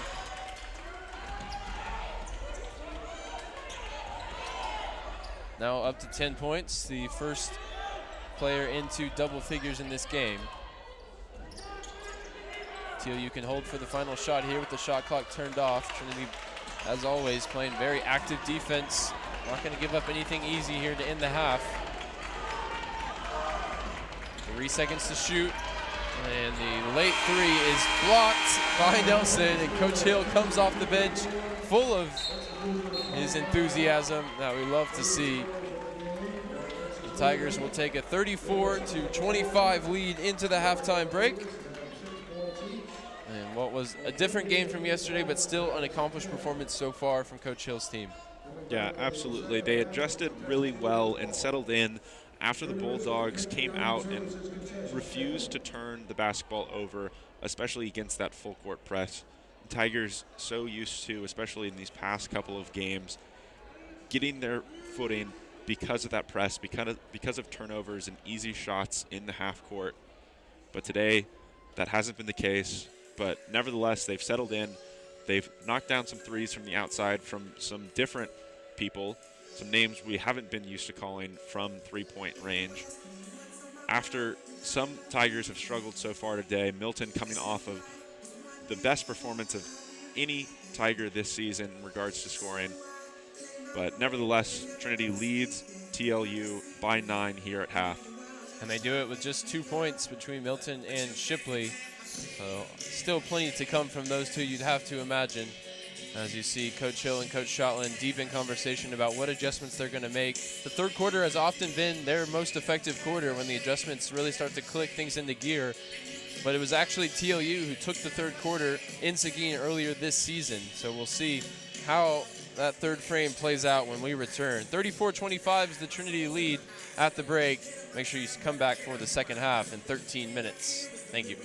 Now up to 10 points, the first player into double figures in this game. TOU can hold for the final shot here with the shot clock turned off. Trinity, as always, playing very active defense. Not going to give up anything easy here to end the half. 3 seconds to shoot, and the late 3 is blocked by Nelson, and Coach Hill comes off the bench full of his enthusiasm that we love to see. The Tigers will take a 34-25 lead into the halftime break. And what was a different game from yesterday, but still an accomplished performance so far from Coach Hill's team. Yeah, absolutely. They adjusted really well and settled in after the Bulldogs came out and refused to turn the basketball over, especially against that full court press. The Tigers so used to, especially in these past couple of games, getting their footing because of that press, because of turnovers and easy shots in the half court. But today, that hasn't been the case. But nevertheless, they've settled in. They've knocked down some threes from the outside from some different people, some names we haven't been used to calling from three-point range. After some Tigers have struggled so far today, Milton coming off of the best performance of any Tiger this season in regards to scoring. But nevertheless, Trinity leads TLU by 9 here at half. And they do it with just 2 points between Milton and Shipley. So still plenty to come from those two, you'd have to imagine. As you see Coach Hill and Coach Shotland deep in conversation about what adjustments they're going to make. The third quarter has often been their most effective quarter when the adjustments really start to click things into gear. But it was actually TLU who took the third quarter in Seguin earlier this season. So we'll see how that third frame plays out when we return. 34-25 is the Trinity lead at the break. Make sure you come back for the second half in 13 minutes. Thank you.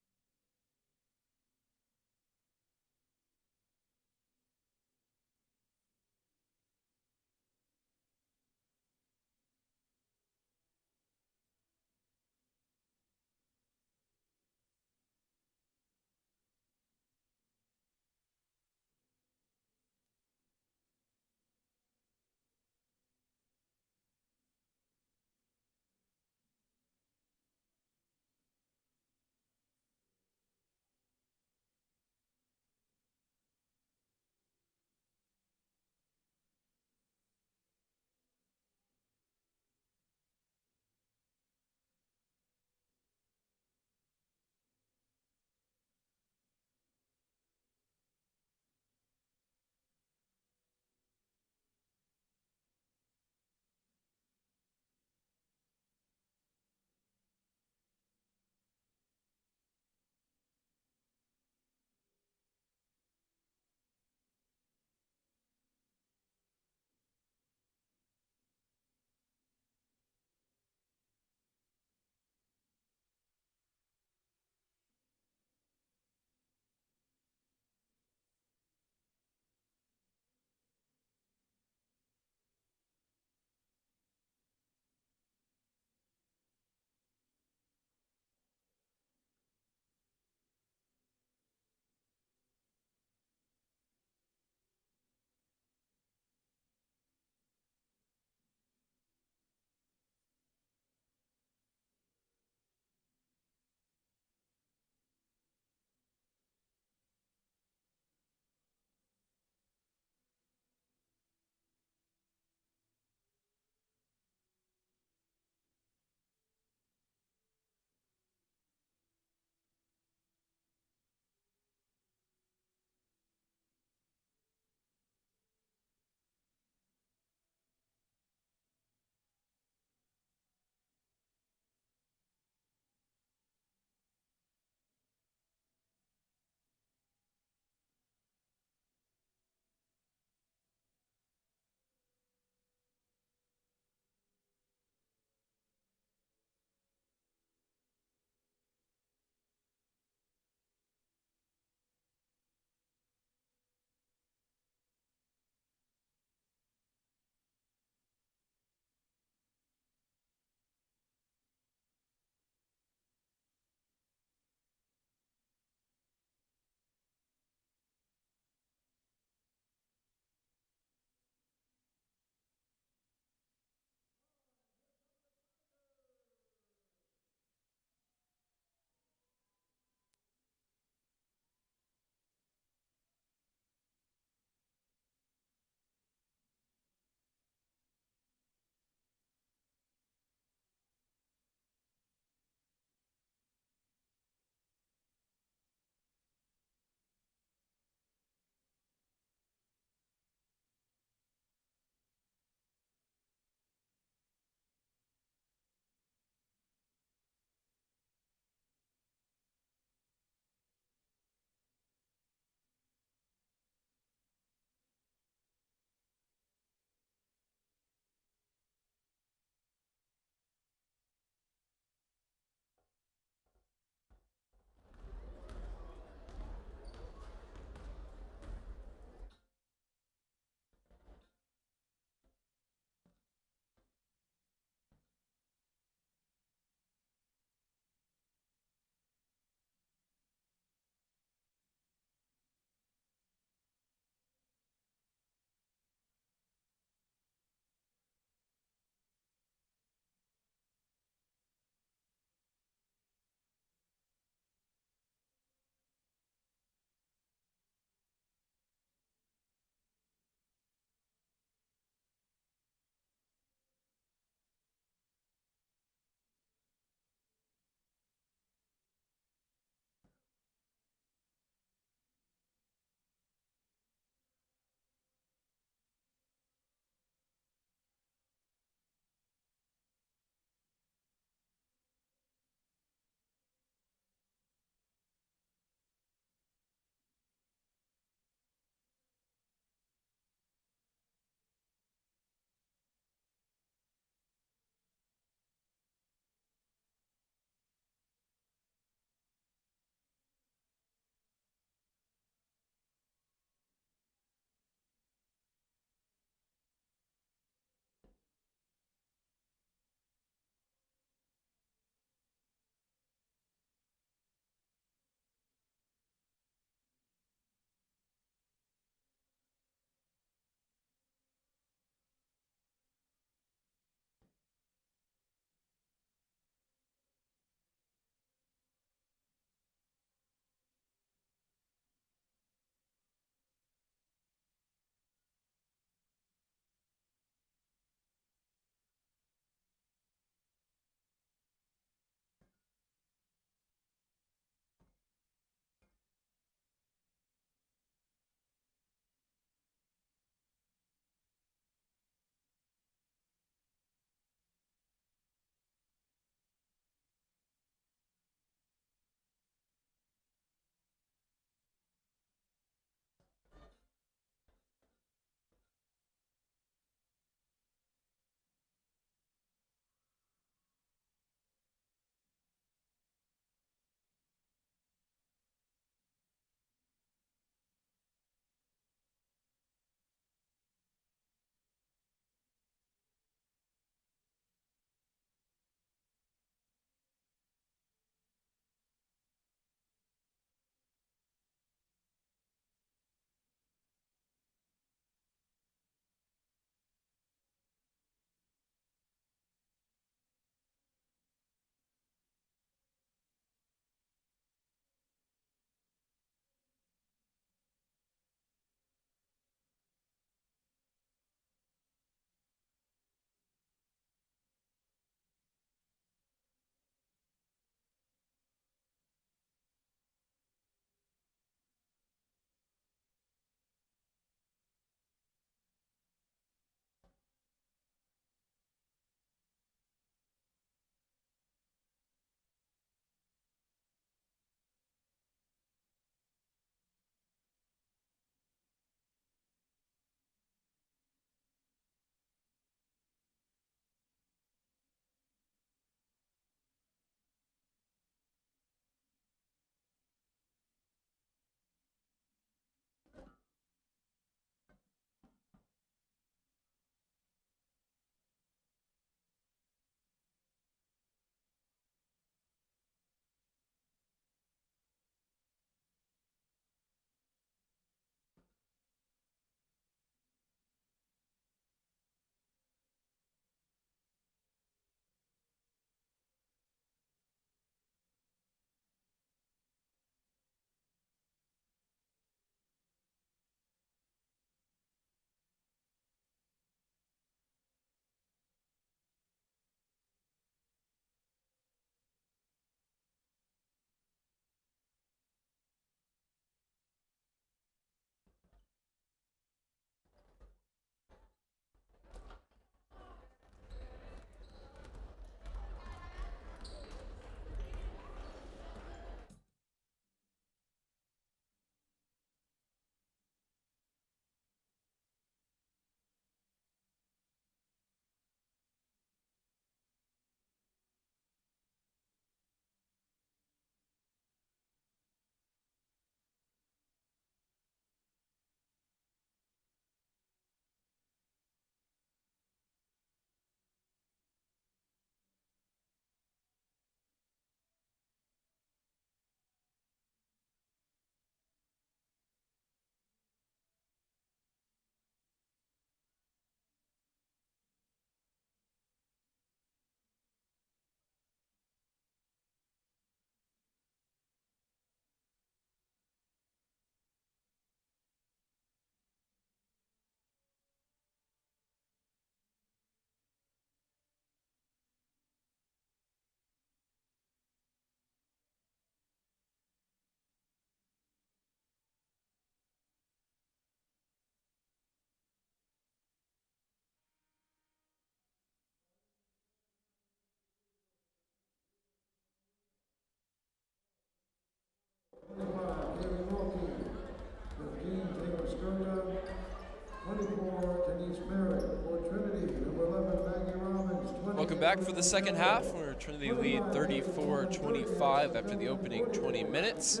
Welcome back for the second half, where Trinity lead 34-25 after the opening 20 minutes.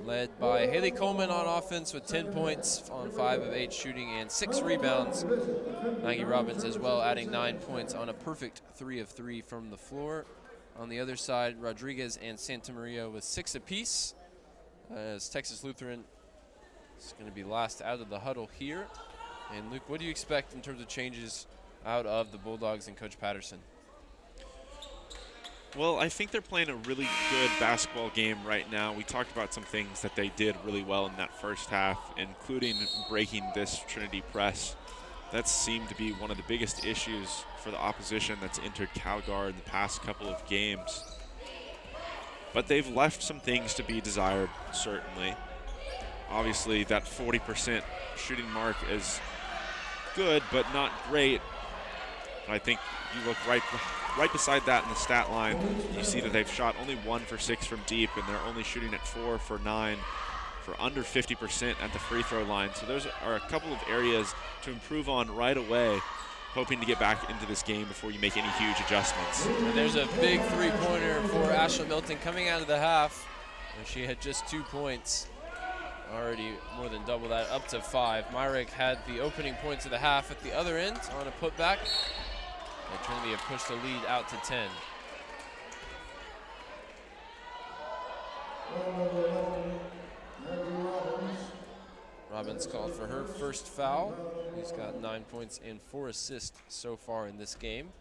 Led by Haley Coleman on offense with 10 points on 5 of 8 shooting and 6 rebounds. Maggie Robbins as well, adding 9 points on a perfect 3 of 3 from the floor. On the other side, Rodriguez and Santa Maria with 6 apiece, as Texas Lutheran is going to be last out of the huddle here. And Luke, what do you expect in terms of changes out of the Bulldogs and Coach Patterson? Well, I think they're playing a really good basketball game right now. We talked about some things that they did really well in that first half, including breaking this Trinity press. That seemed to be one of the biggest issues for the opposition that's entered CalGuard in the past couple of games. But they've left some things to be desired, certainly. Obviously, that 40% shooting mark is good, but not great. I think you look right beside that in the stat line, you see that they've shot only 1 for 6 from deep, and they're only shooting at 4 for 9 for under 50% at the free throw line. So those are a couple of areas to improve on right away, hoping to get back into this game before you make any huge adjustments. And there's a big three-pointer for Ashley Milton coming out of the half, where she had just 2 points. Already more than double that, up to 5. Myrick had the opening points of the half at the other end on a putback. And Trinity have pushed the lead out to 10. Robbins called for her first foul. He's got 9 points and 4 assists so far in this game.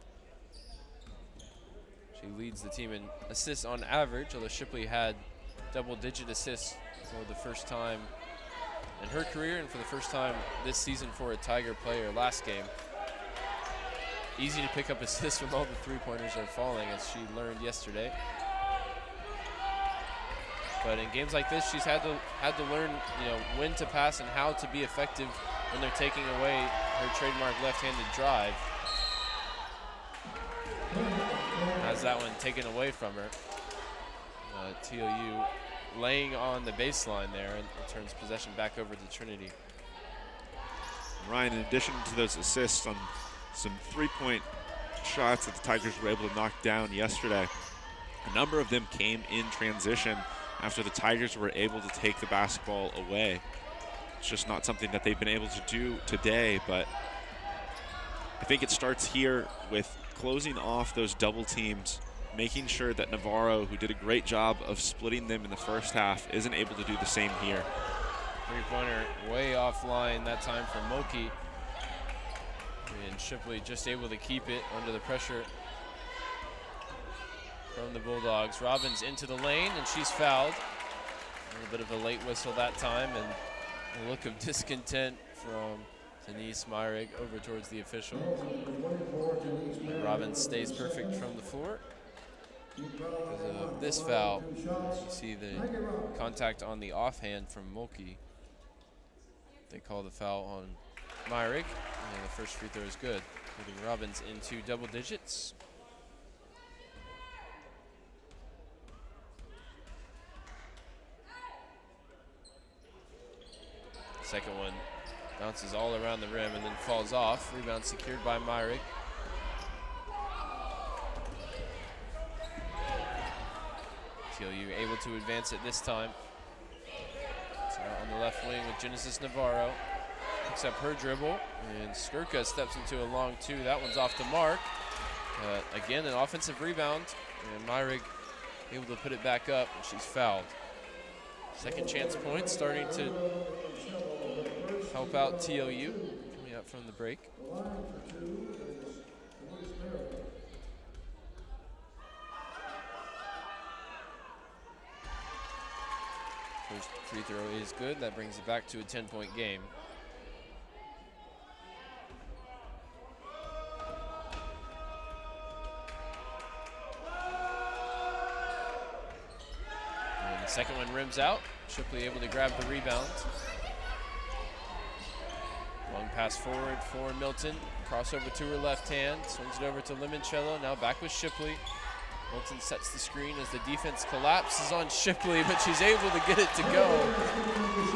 She leads the team in assists on average, although Shipley had double-digit assists for the first time in her career and for the first time this season for a Tiger player last game. Easy to pick up assists when all the three-pointers are falling, as she learned yesterday. But in games like this, she's had to learn, when to pass and how to be effective when they're taking away her trademark left-handed drive. Has that one taken away from her. TOU laying on the baseline there, and it turns possession back over to Trinity. Ryan, in addition to those assists on some three-point shots that the Tigers were able to knock down yesterday, a number of them came in transition after the Tigers were able to take the basketball away. It's just not something that they've been able to do today, but I think it starts here with closing off those double teams, making sure that Navarro, who did a great job of splitting them in the first half, isn't able to do the same here. Three-pointer way offline that time for Mulkey. And Shipley just able to keep it under the pressure from the Bulldogs. Robbins into the lane, and she's fouled. A little bit of a late whistle that time, and a look of discontent from Denise Myrig over towards the official. Robbins stays perfect from the floor. Because of this foul, you see the contact on the offhand from Mulkey. They call the foul on Myrick, and the first free throw is good, putting Robbins into double digits. Second one bounces all around the rim and then falls off. Rebound secured by Myrick. TOU able to advance it this time. So on the left wing with Genesis Navarro. Picks up her dribble, and Skirka steps into a long two. That one's off the mark. Again, an offensive rebound, and Myrig able to put it back up, and she's fouled. Second chance point starting to help out TOU coming out from the break. First free throw is good. That brings it back to a 10-point game. And the second one rims out. Shipley able to grab the rebound. Long pass forward for Milton. Crossover to her left hand. Swings it over to Limoncello. Now back with Shipley. Milton sets the screen as the defense collapses on Shipley, but she's able to get it to go.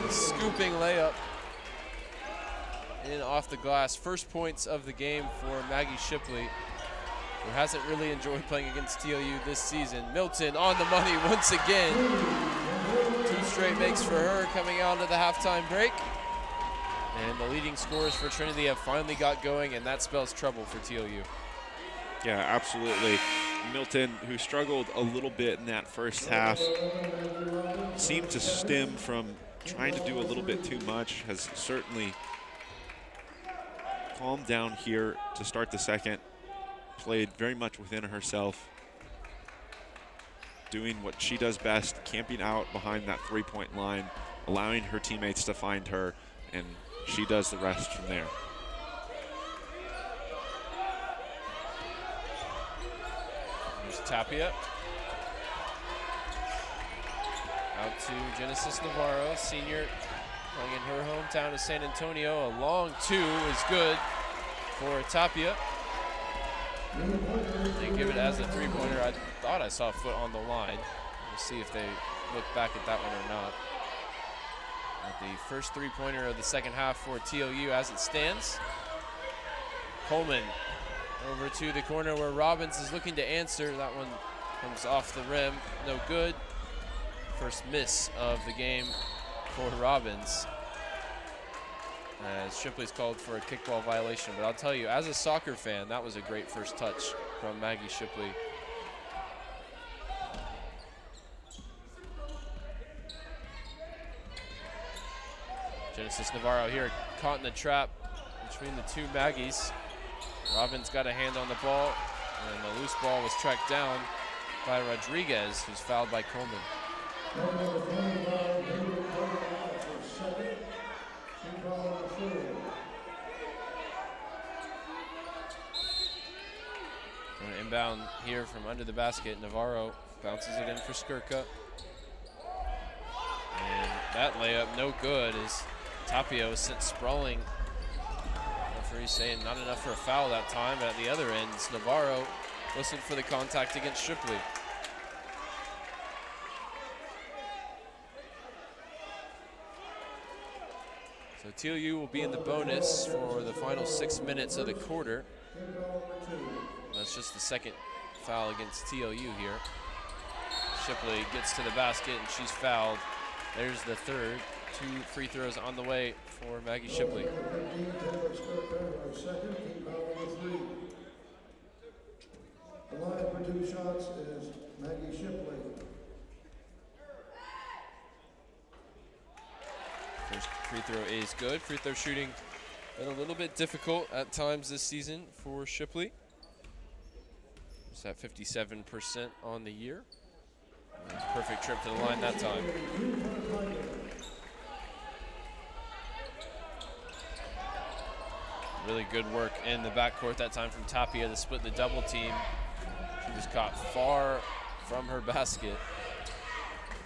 A scooping layup in off the glass. First points of the game for Maggie Shipley. who hasn't really enjoyed playing against TLU this season. Milton on the money once again. 2 straight makes for her coming out of the halftime break. And the leading scorers for Trinity have finally got going, and that spells trouble for TLU. Yeah, absolutely. Milton, who struggled a little bit in that first half, seemed to stem from trying to do a little bit too much, has certainly calmed down here to start the second, played very much within herself, doing what she does best, camping out behind that three-point line, allowing her teammates to find her, and she does the rest from there. There's Tapia. Out to Genesis Navarro, senior, playing in her hometown of San Antonio. A long 2 is good for Tapia. They give it as a three-pointer. I thought I saw a foot on the line. We'll see if they look back at that one or not. The first three-pointer of the second half for TLU as it stands. Coleman over to the corner where Robbins is looking to answer. That one comes off the rim, no good. First miss of the game for Robbins, as Shipley's called for a kickball violation. But I'll tell you, as a soccer fan, that was a great first touch from Maggie Shipley. Genesis Navarro here caught in the trap between the 2 Maggies. Robbins got a hand on the ball, and the loose ball was tracked down by Rodriguez, who's fouled by Coleman. An inbound here from under the basket. Navarro bounces it in for Skirka. And that layup no good as Tapia was sent sprawling. Referee saying not enough for a foul that time, but at the other end, it's Navarro whistled for the contact against Shipley. So TLU will be in the bonus for the final 6 minutes of the quarter. That's just the second foul against TLU here. Shipley gets to the basket and she's fouled. There's the third. 2 free throws on the way for Maggie Shipley. The line for 2 shots is Maggie Shipley. First free throw is good. Free throw shooting been a little bit difficult at times this season for Shipley. It's at 57% on the year. Perfect trip to the line that time. Really good work in the backcourt that time from Tapia to split the double team. She was caught far from her basket.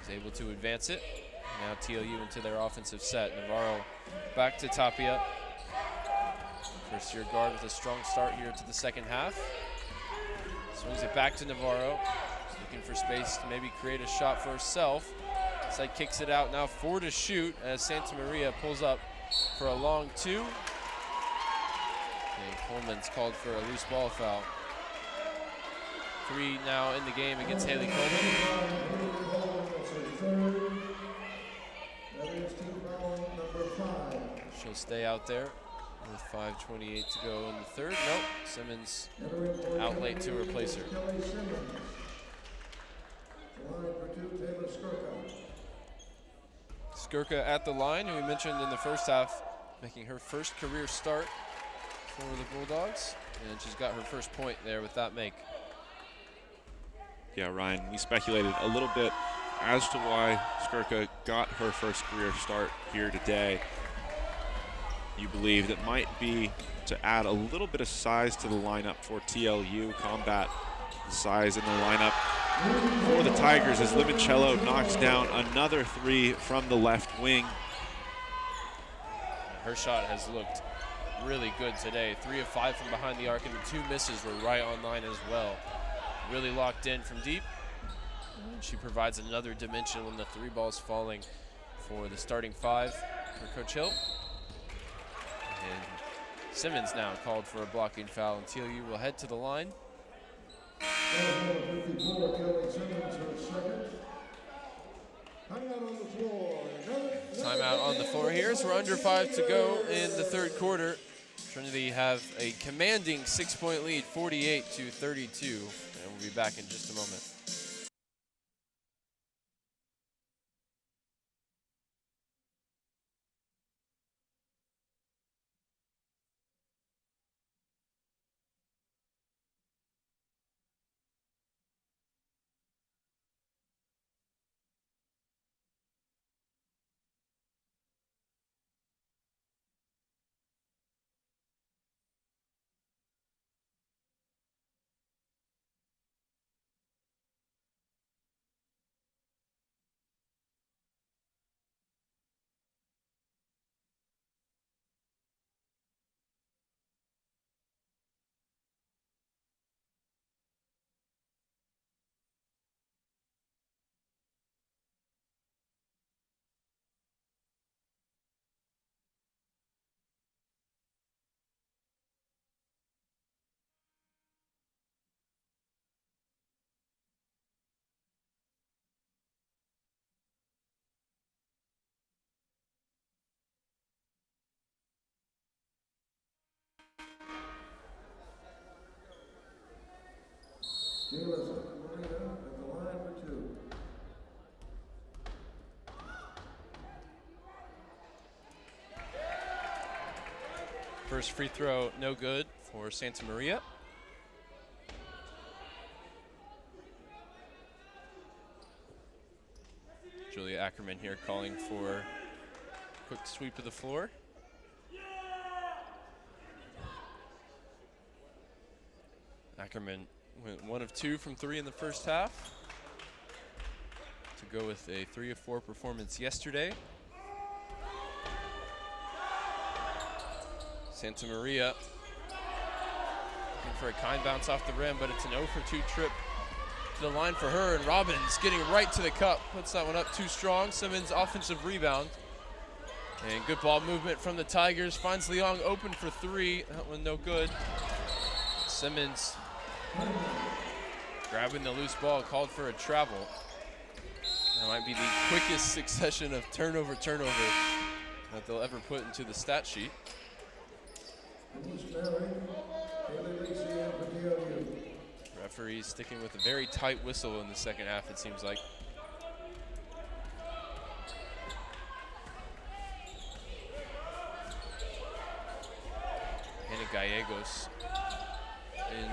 Was able to advance it. Now TLU into their offensive set. Navarro back to Tapia. First year guard with a strong start here to the second half. Swings it back to Navarro. She's looking for space to maybe create a shot for herself. Side kicks it out, now 4 to shoot as Santa Maria pulls up for a long 2. And Coleman's called for a loose ball foul. 3 now in the game against Haley Coleman. She'll stay out there with 5:28 to go in the third. Nope, Simmons out late to replace her. Skirka at the line, who we mentioned in the first half, making her first career start for the Bulldogs, and she's got her first point there with that make. Yeah, Ryan, we speculated a little bit as to why Skirka got her first career start here today. You believe that might be to add a little bit of size to the lineup for TLU, combat the size in the lineup for the Tigers as Limoncello knocks down another 3 from the left wing. Her shot has looked really good today. 3 of 5 from behind the arc, and the 2 misses were right on line as well. Really locked in from deep. And she provides another dimension when the 3 ball's falling for the starting 5 for Coach Hill. And Simmons now called for a blocking foul, and TLU will head to the line. Number 54, Kelly Simmons, her second. Timeout on the floor. Timeout on the floor here, so we're under 5 to go in the third quarter. Trinity have a commanding 6-point lead, 48-32, and we'll be back in just a moment. Sheila Maria at the line for two. First free throw, no good for Santa Maria. Julia Ackerman here calling for a quick sweep of the floor. Ackerman went 1 of 2 from 3 in the first half to go with a 3 of 4 performance yesterday. Santa Maria looking for a kind bounce off the rim, but it's an 0 for 2 trip to the line for her, and Robbins getting right to the cup, puts that one up too strong. Simmons offensive rebound, and good ball movement from the Tigers, finds Leong open for 3, that one no good. Simmons grabbing the loose ball, called for a travel. That might be the quickest succession of turnover that they'll ever put into the stat sheet. Referees sticking with a very tight whistle in the second half, it seems like. Hannah Gallegos in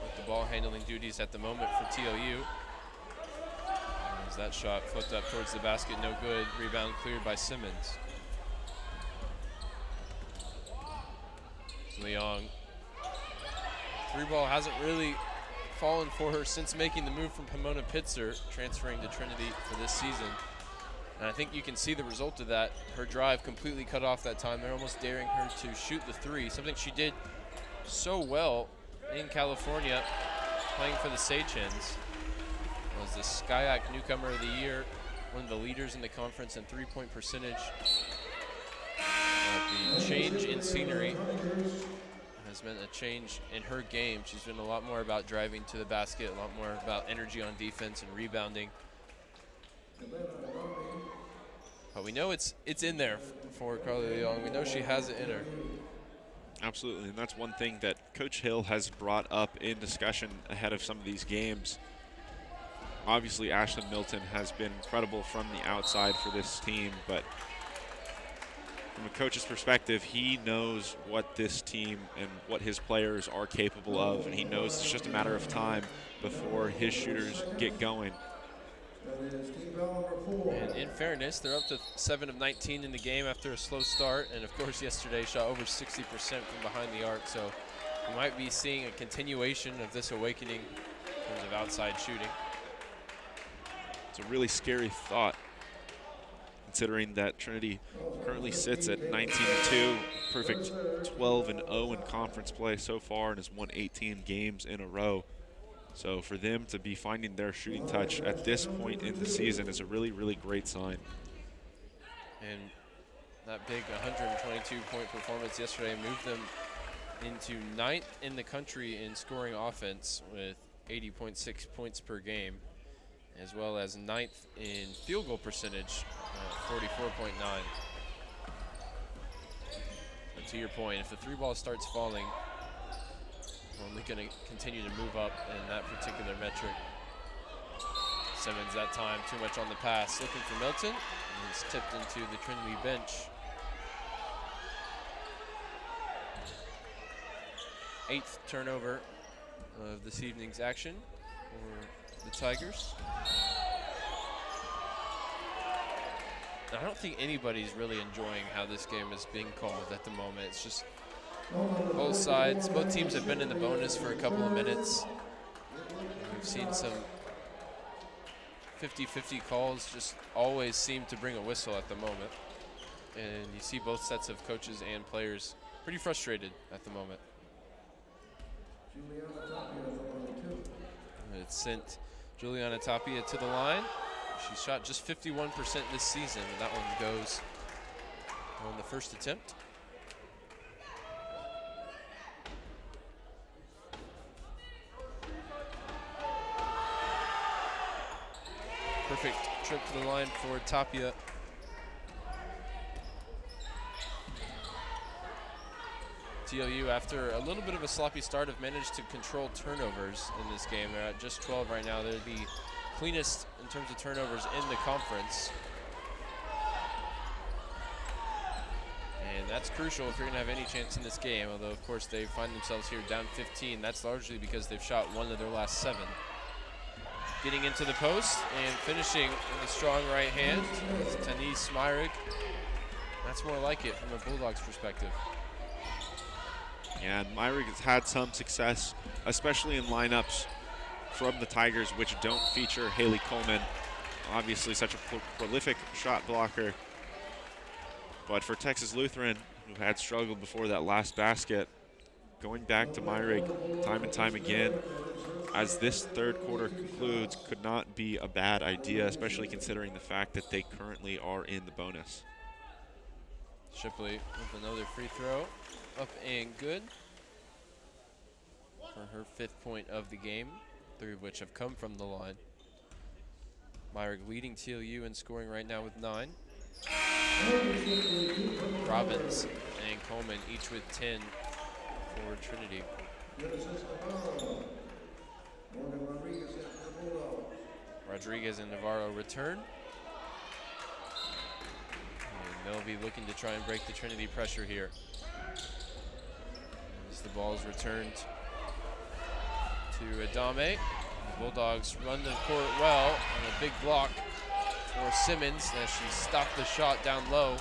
with the ball handling duties at the moment for TLU. As that shot flipped up towards the basket, no good. Rebound cleared by Simmons. Leong. 3-ball hasn't really fallen for her since making the move from Pomona Pitzer, transferring to Trinity for this season. And I think you can see the result of that. Her drive completely cut off that time. They're almost daring her to shoot the 3, something she did so well in California playing for the Sage Hens. Was the SCIAC Newcomer of the Year, one of the leaders in the conference in 3-point percentage. The change in scenery has meant a change in her game. She's been a lot more about driving to the basket, a lot more about energy on defense and rebounding. But we know it's in there for Carly Leong. We know she has it in her. Absolutely, and that's one thing that Coach Hill has brought up in discussion ahead of some of these games. Obviously, Ashlyn Milton has been incredible from the outside for this team, but from a coach's perspective, he knows what this team and what his players are capable of, and he knows it's just a matter of time before his shooters get going. And in fairness, they're up to 7 of 19 in the game after a slow start, and of course yesterday shot over 60% from behind the arc, so we might be seeing a continuation of this awakening in terms of outside shooting. It's a really scary thought, considering that Trinity currently sits at 19-2, perfect 12-0 in conference play so far, and has won 18 games in a row. So for them to be finding their shooting touch at this point in the season is a really, really great sign. And that big 122-point performance yesterday moved them into 9th in the country in scoring offense, with 80.6 points per game, as well as 9th in field goal percentage, 44.9. But to your point, if the three ball starts falling, we're only going to continue to move up in that particular metric. Simmons that time, too much on the pass, looking for Milton, and it's tipped into the Trinity bench. 8th turnover of this evening's action for the Tigers. I don't think anybody's really enjoying how this game is being called at the moment. It's just both sides, both teams have been in the bonus for a couple of minutes. We've seen some 50-50 calls just always seem to bring a whistle at the moment. And you see both sets of coaches and players pretty frustrated at the moment. It sent Juliana Tapia to the line. She shot just 51% this season, and that one goes on the first attempt. Perfect trip to the line for Tapia. TLU, after a little bit of a sloppy start, have managed to control turnovers in this game. They're at just 12 right now. They're the cleanest in terms of turnovers in the conference. And that's crucial if you're going to have any chance in this game, although, of course, they find themselves here down 15. That's largely because they've shot 1 of their last 7. Getting into the post and finishing with a strong right hand is Tanise Myrick. That's more like it from a Bulldogs perspective. Yeah, and Myrick has had some success, especially in lineups from the Tigers, which don't feature Haley Coleman. Obviously such a prolific shot blocker. But for Texas Lutheran, who had struggled before that last basket, going back to Myrick time and time again, as this third quarter concludes, could not be a bad idea, especially considering the fact that they currently are in the bonus. Shipley with another free throw. Up and good for her 5th point of the game, 3 of which have come from the line. Myrick leading TLU in scoring right now with 9. Robbins and Coleman each with 10 for Trinity. Rodriguez and Navarro return. And they'll be looking to try and break the Trinity pressure here. As the ball is returned to Adame. The Bulldogs run the court well on a big block for Simmons as she stopped the shot down low.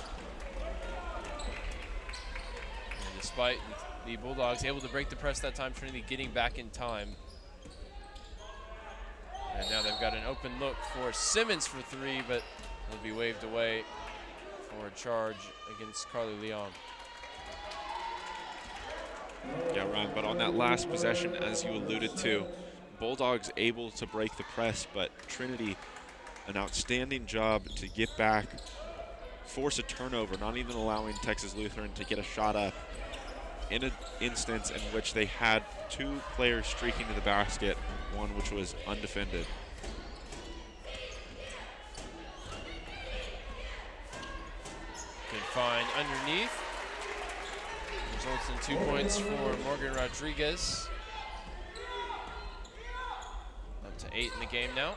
And despite the Bulldogs able to break the press that time, Trinity getting back in time. And now they've got an open look for Simmons for 3, but it'll be waved away for a charge against Carly Leon. Yeah, Ryan, but on that last possession, as you alluded to, Bulldogs able to break the press, but Trinity, an outstanding job to get back, force a turnover, not even allowing Texas Lutheran to get a shot up in an instance in which they had 2 players streaking to the basket, one which was undefended. Good find underneath. Results in 2 points for Morgan Rodriguez. Up to 8 in the game now.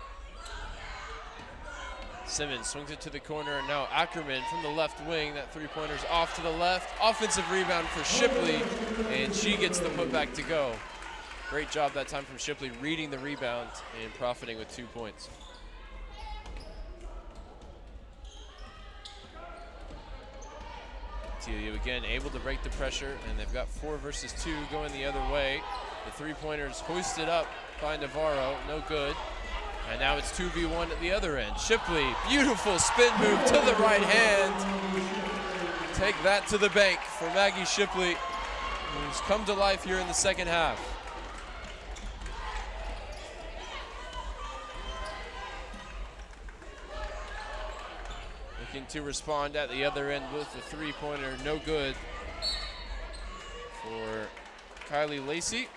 Simmons swings it to the corner, and now Ackerman from the left wing. That 3-pointer's off to the left. Offensive rebound for Shipley, and she gets the putback to go. Great job that time from Shipley, reading the rebound and profiting with 2 points. TLU again able to break the pressure, and they've got 4 versus 2 going the other way. The 3-pointers hoisted up by Navarro, no good. And now it's 2v1 at the other end. Shipley, beautiful spin move to the right hand. Take that to the bank for Maggie Shipley, who's come to life here in the second half. Looking to respond at the other end with the 3-pointer, no good for Kylie Lacey.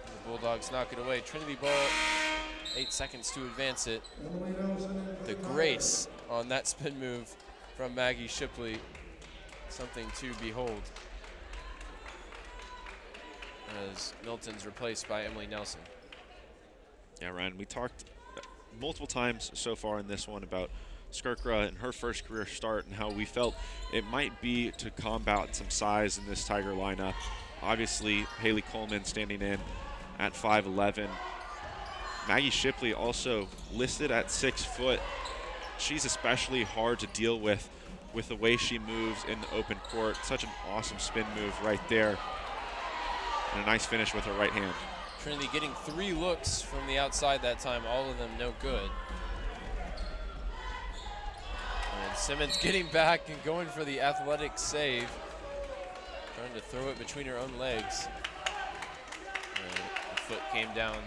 The Bulldogs knock it away. Trinity ball, 8 seconds to advance it. The grace on that spin move from Maggie Shipley, something to behold. As Milton's replaced by Emily Nelson. Yeah, Ryan, we talked multiple times so far in this one about Skirkra and her first career start and how we felt it might be to combat some size in this Tiger lineup. Obviously, Haley Coleman standing in at 5'11". Maggie Shipley also listed at 6 foot. She's especially hard to deal with the way she moves in the open court. Such an awesome spin move right there. And a nice finish with her right hand. Trinity getting 3 looks from the outside that time, all of them no good. And Simmons getting back and going for the athletic save. Trying to throw it between her own legs. And the foot came down.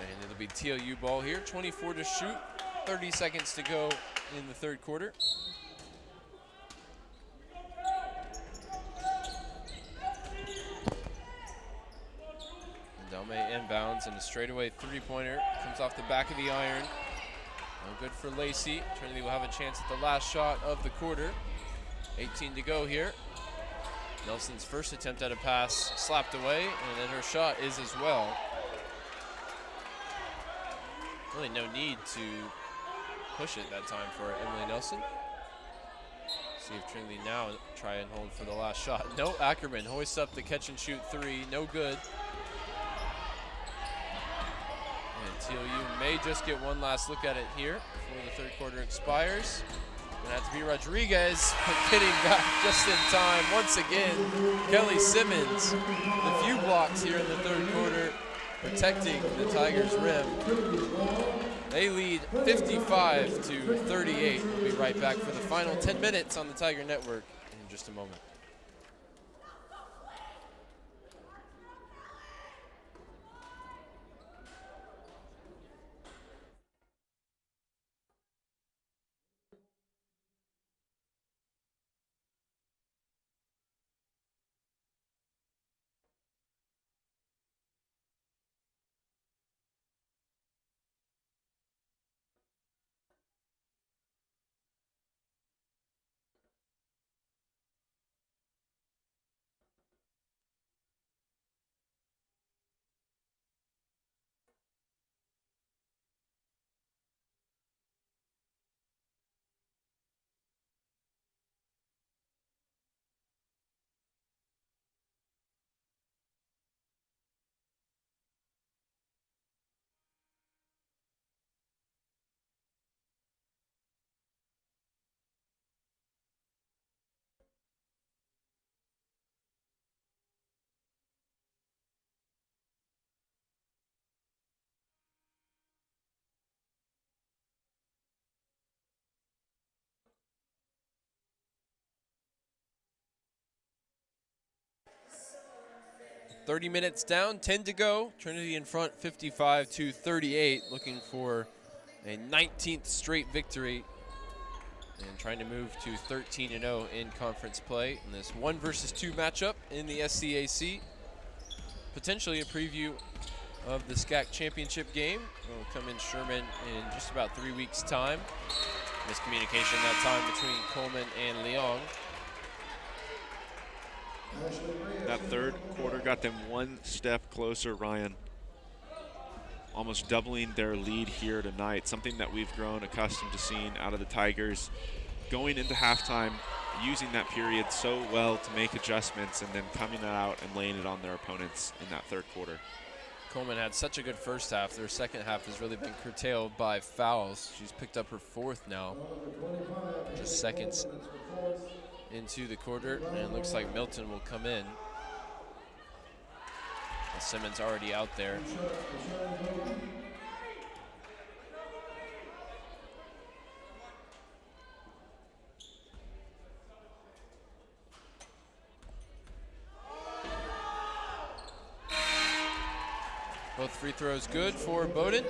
And it'll be TLU ball here. 24 to shoot, 30 seconds to go in the third quarter. Delme inbounds and a straightaway 3-pointer comes off the back of the iron. No good for Lacey. Trinity will have a chance at the last shot of the quarter. 18 to go here. Nelson's first attempt at a pass slapped away, and then her shot is as well. Really no need to push it that time for Emily Nelson. See if Trinity now try and hold for the last shot. No, Ackerman hoists up the catch and shoot 3, no good. And TLU may just get one last look at it here before the third quarter expires. Gonna have to be Rodriguez, but getting back just in time once again. Kelly Simmons, the few blocks here in the third quarter, protecting the Tigers' rim. They lead 55 to 38. We'll be right back for the final 10 minutes on the Tiger Network in just a moment. .30 minutes down, 10 to go. Trinity in front, 55 to 38, looking for a 19th straight victory and trying to move to 13-0 in conference play in this 1 versus 2 matchup in the SCAC. Potentially a preview of the SCAC championship game. Will come in Sherman in just about 3 weeks' time. Miscommunication that time between Coleman and Leong. That third quarter got them one step closer, Ryan. Almost doubling their lead here tonight, something that we've grown accustomed to seeing out of the Tigers. Going into halftime, using that period so well to make adjustments and then coming out and laying it on their opponents in that third quarter. Coleman had such a good first half. Their second half has really been curtailed by fouls. She's picked up her 4th now. Just seconds into the quarter, and it looks like Milton will come in. Simmons already out there. Both free throws good for Bowdoin,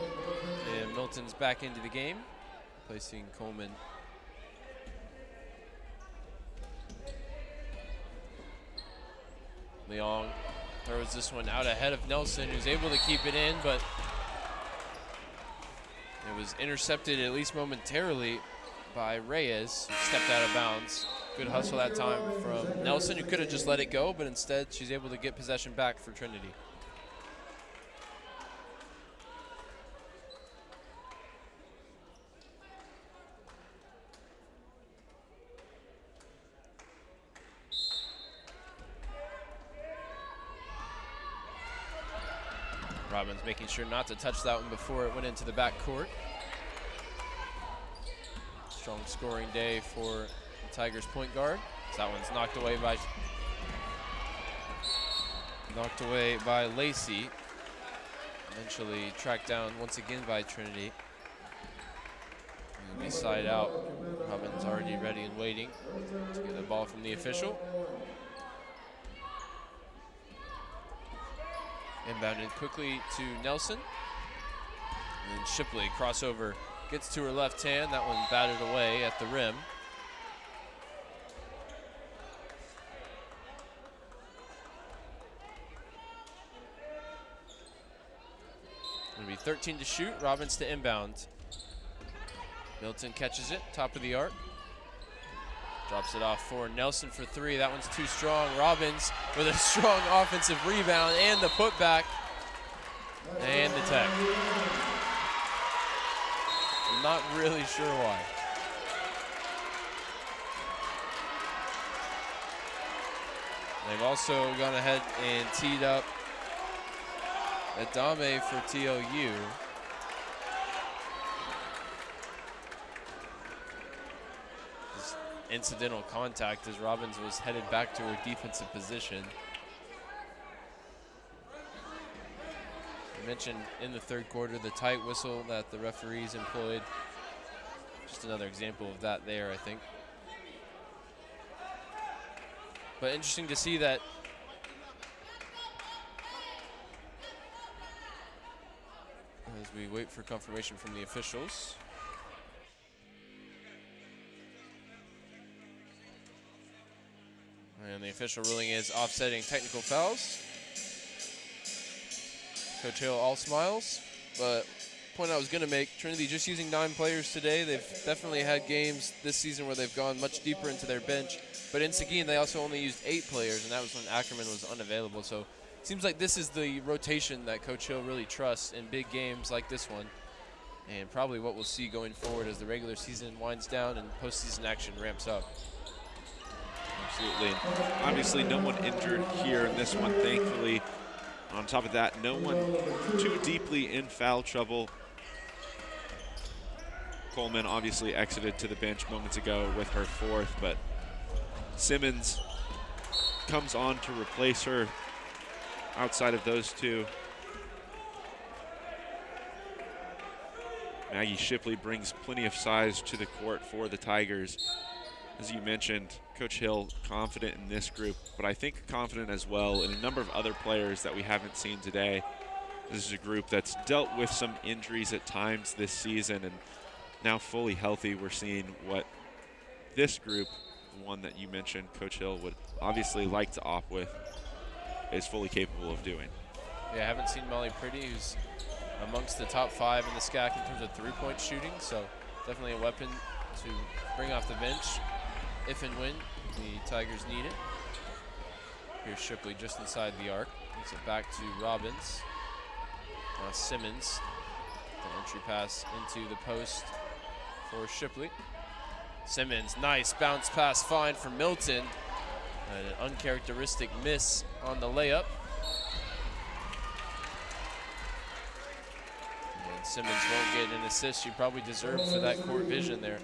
and Milton's back into the game, placing Coleman. Leong throws this one out ahead of Nelson, who's able to keep it in, but it was intercepted at least momentarily by Reyes, who stepped out of bounds. Good hustle that time from Nelson, who could have just let it go, but instead she's able to get possession back for Trinity. Robbins making sure not to touch that one before it went into the back court. Strong scoring day for the Tigers point guard. So that one's knocked away by Lacey. Eventually tracked down once again by Trinity. He'll be side out. Robbins already ready and waiting to get the ball from the official. Inbounded quickly to Nelson. And then Shipley, crossover, gets to her left hand. That one batted away at the rim. It'll be 13 to shoot, Robbins to inbound. Milton catches it, top of the arc. Drops it off for Nelson for three. That one's too strong. Robbins with a strong offensive rebound and the putback. And the tech. I'm not really sure why. They've also gone ahead and teed up Adame for TOU. Incidental contact as Robbins was headed back to her defensive position. I mentioned in the third quarter the tight whistle that the referees employed. Just another example of that there, I think. But interesting to see that as we wait for confirmation from the officials. And the official ruling is offsetting technical fouls. Coach Hill all smiles, but point I was going to make, Trinity just using 9 players today. They've definitely had games this season where they've gone much deeper into their bench, but in Seguin they also only used 8 players, and that was when Ackerman was unavailable. So it seems like this is the rotation that Coach Hill really trusts in big games like this one, and probably what we'll see going forward as the regular season winds down and postseason action ramps up. Absolutely. And obviously no one injured here in this one, thankfully. On top of that, no one too deeply in foul trouble. Coleman obviously exited to the bench moments ago with her 4th, but Simmons comes on to replace her outside of those 2. Maggie Shipley brings plenty of size to the court for the Tigers. As you mentioned, Coach Hill confident in this group, but I think confident as well in a number of other players that we haven't seen today. This is a group that's dealt with some injuries at times this season, and now fully healthy, we're seeing what this group, the one that you mentioned Coach Hill would obviously like to opt with, is fully capable of doing. Yeah, I haven't seen Molly Pretty, who's amongst the top 5 in the SCAC in terms of three-point shooting, so definitely a weapon to bring off the bench if and when the Tigers need it. Here's Shipley just inside the arc. Gets it back to Robbins. Now Simmons. The entry pass into the post for Shipley. Simmons, nice bounce pass, fine for Milton. And an uncharacteristic miss on the layup. And Simmons won't get an assist she probably deserved for that court vision there.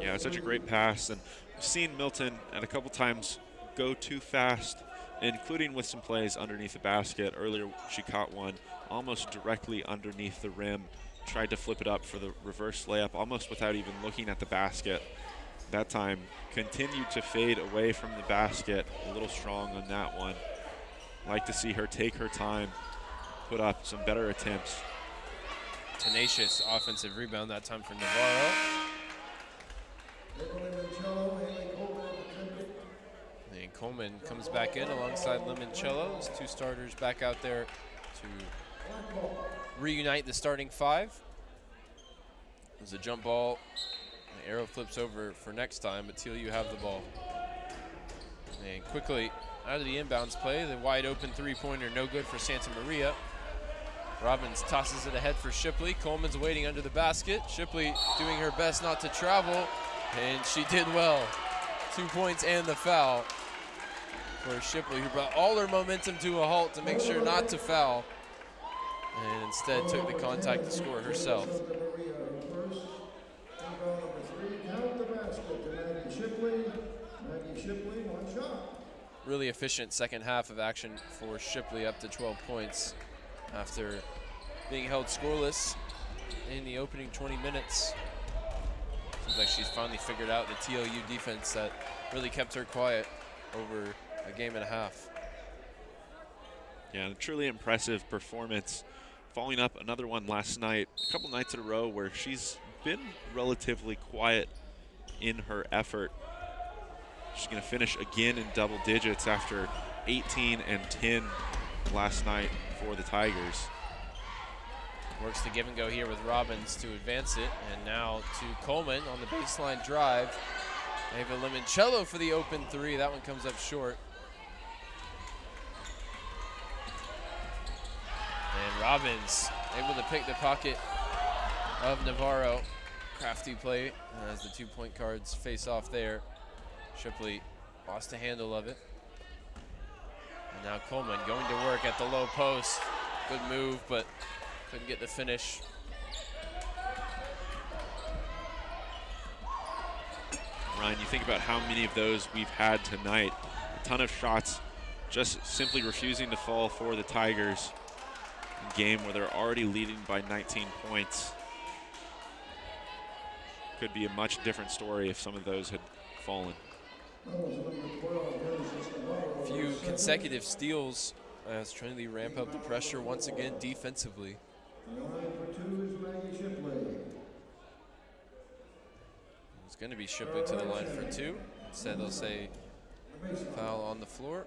Yeah, it's such a great pass, and we've seen Milton at a couple times go too fast, including with some plays underneath the basket. Earlier she caught one almost directly underneath the rim, tried to flip it up for the reverse layup almost without even looking at the basket. That time continued to fade away from the basket, a little strong on that one. Like to see her take her time, put up some better attempts. Tenacious offensive rebound that time for Navarro. And Coleman comes back in alongside Limoncello. Those two starters back out there to reunite the starting five. There's a jump ball. The arrow flips over for next time, but TLU have the ball. And quickly out of the inbounds play, the wide open three-pointer, no good for Santa Maria. Robbins tosses it ahead for Shipley. Coleman's waiting under the basket. Shipley doing her best not to travel, and she did well. 2 points and the foul for Shipley, who brought all her momentum to a halt to make sure not to foul, and instead took the contact to score herself. Really efficient second half of action for Shipley, up to 12 points after being held scoreless in the opening 20 minutes. Seems like she's finally figured out the TLU defense that really kept her quiet over a game and a half. Yeah, a truly impressive performance. Following up another one last night, a couple nights in a row where she's been relatively quiet in her effort. She's going to finish again in double digits after 18 and 10 last night for the Tigers. Works the give and go here with Robbins to advance it, and now to Coleman on the baseline drive. Ava Limoncello for the open three. That one comes up short. And Robbins able to pick the pocket of Navarro. Crafty play as the 2 point cards face off there. Shipley lost a handle of it. And now Coleman going to work at the low post. Good move, but couldn't get the finish. Ryan, you think about how many of those we've had tonight. A ton of shots just simply refusing to fall for the Tigers in a game where they're already leading by 19 points. Could be a much different story if some of those had fallen. A few consecutive steals as Trinity ramp up the pressure once again defensively. It's going to be Shipley to the line for two. Instead they'll say foul on the floor.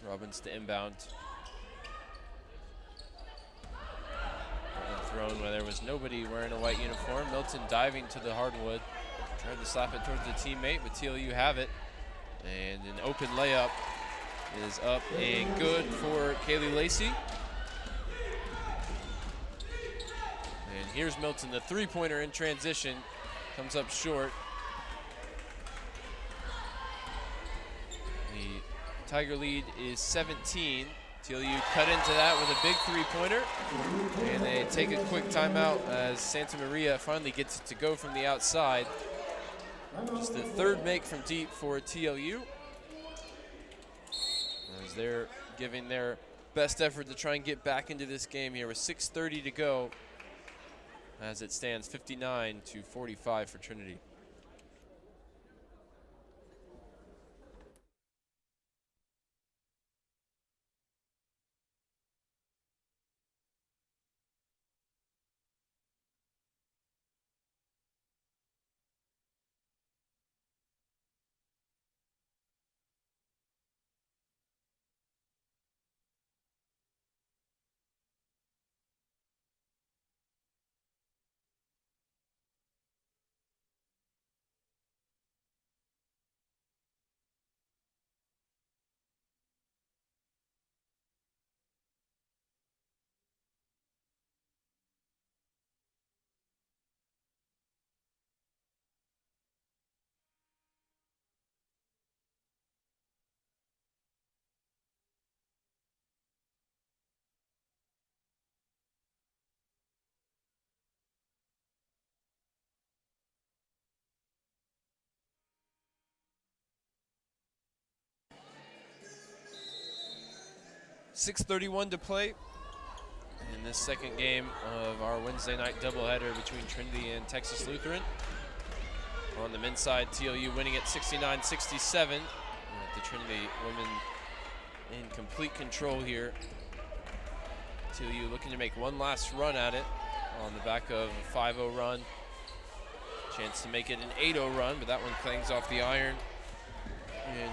Robbins to inbound. Thrown where there was nobody wearing a white uniform. Milton diving to the hardwood. Tried to slap it towards the teammate, but TLU have it. And an open layup is up and good for Kaylee Lacey. And here's Milton, the three-pointer in transition. Comes up short. The Tiger lead is 17. TLU cut into that with a big three-pointer. And they take a quick timeout as Santa Maria finally gets it to go from the outside. Just the third make from deep for TLU, as they're giving their best effort to try and get back into this game here with 6:30 to go, as it stands 59-45 for Trinity. .6:31 to play in this second game of our Wednesday night doubleheader between Trinity and Texas Lutheran. On the men's side, TLU winning at 69-67. The Trinity women in complete control here. TLU looking to make one last run at it on the back of a 5-0 run. Chance to make it an 8-0 run, but that one clangs off the iron And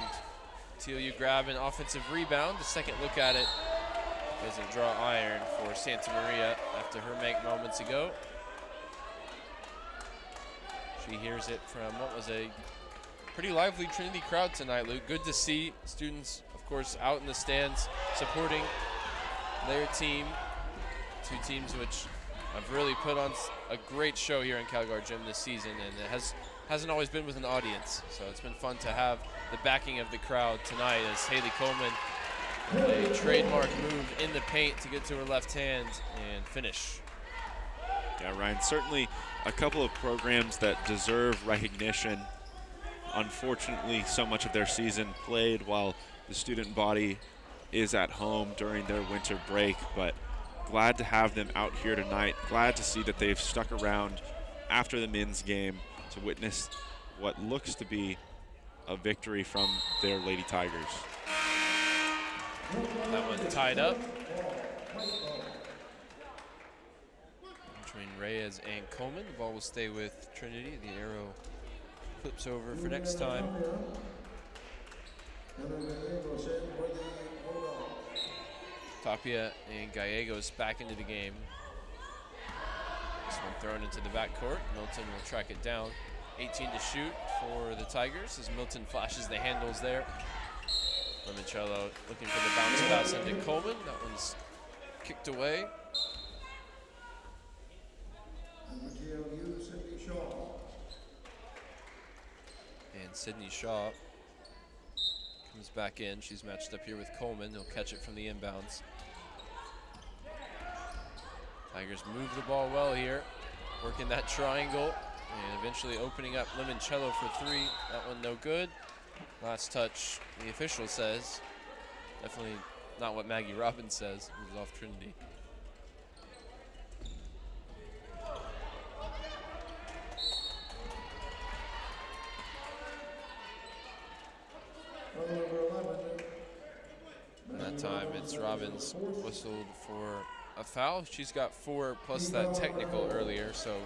TLU grab an offensive rebound. The second look at it doesn't draw iron for Santa Maria after her make moments ago. She hears it from what was a pretty lively Trinity crowd tonight, Luke. Good to see students, of course, out in the stands supporting their team. Two teams which have really put on a great show here in Calgar Gym this season, and it hasn't always been with an audience. So it's been fun to have the backing of the crowd tonight as Haley Coleman, a trademark move in the paint to get to her left hand and finish. Yeah, Ryan, certainly a couple of programs that deserve recognition. Unfortunately, so much of their season played while the student body is at home during their winter break, but glad to have them out here tonight. Glad to see that they've stuck around after the men's game to witness what looks to be a victory from their Lady Tigers. That one tied up between Reyes and Coleman. The ball will stay with Trinity. The arrow flips over for next time. Tapia and Gallegos back into the game. This one thrown into the backcourt. Milton will track it down. 18 to shoot for the Tigers as Milton flashes the handles there. Limoncello looking for the bounce pass into Coleman. That one's kicked away. And Sydney Shaw comes back in. She's matched up here with Coleman. He'll catch it from the inbounds. Tigers move the ball well here, working that triangle and eventually opening up Limoncello for three. That one no good. Last touch, the official says. Definitely not what Maggie Robbins says. It was off Trinity. And that time it's Robbins whistled for a foul. She's got 4 plus that technical earlier, so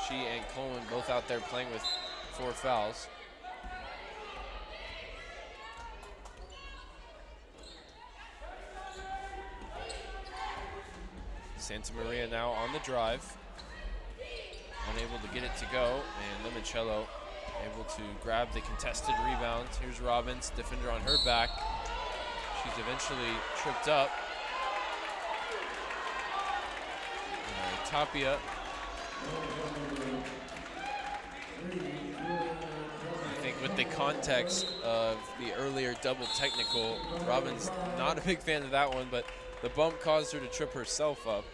she and Coleman both out there playing with 4 fouls. Santa Maria now on the drive. Unable to get it to go, and Limoncello able to grab the contested rebound. Here's Robbins, defender on her back. She's eventually tripped up. Tapia. I think with the context of the earlier double technical, Robbins not a big fan of that one, but the bump caused her to trip herself up,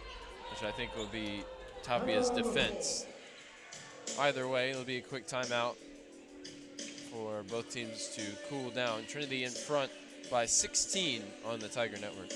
which I think will be Tapia's defense. Either way, it'll be a quick timeout for both teams to cool down. Trinity in front by 16 on the Tiger Network.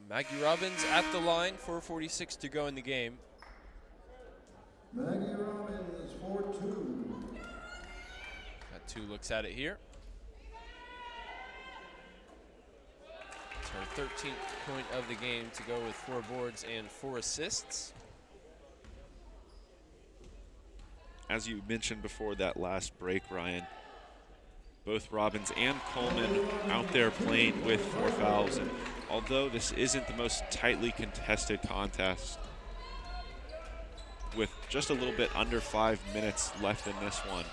Maggie Robbins at the line, 4:46 to go in the game. Maggie Robbins, 4-2. Got 2 looks at it here. It's her 13th point of the game to go with 4 boards and 4 assists. As you mentioned before that last break, Ryan, both Robbins and Coleman out there playing with 4 fouls. And although this isn't the most tightly contested contest, with just a little bit under 5 minutes left in this one,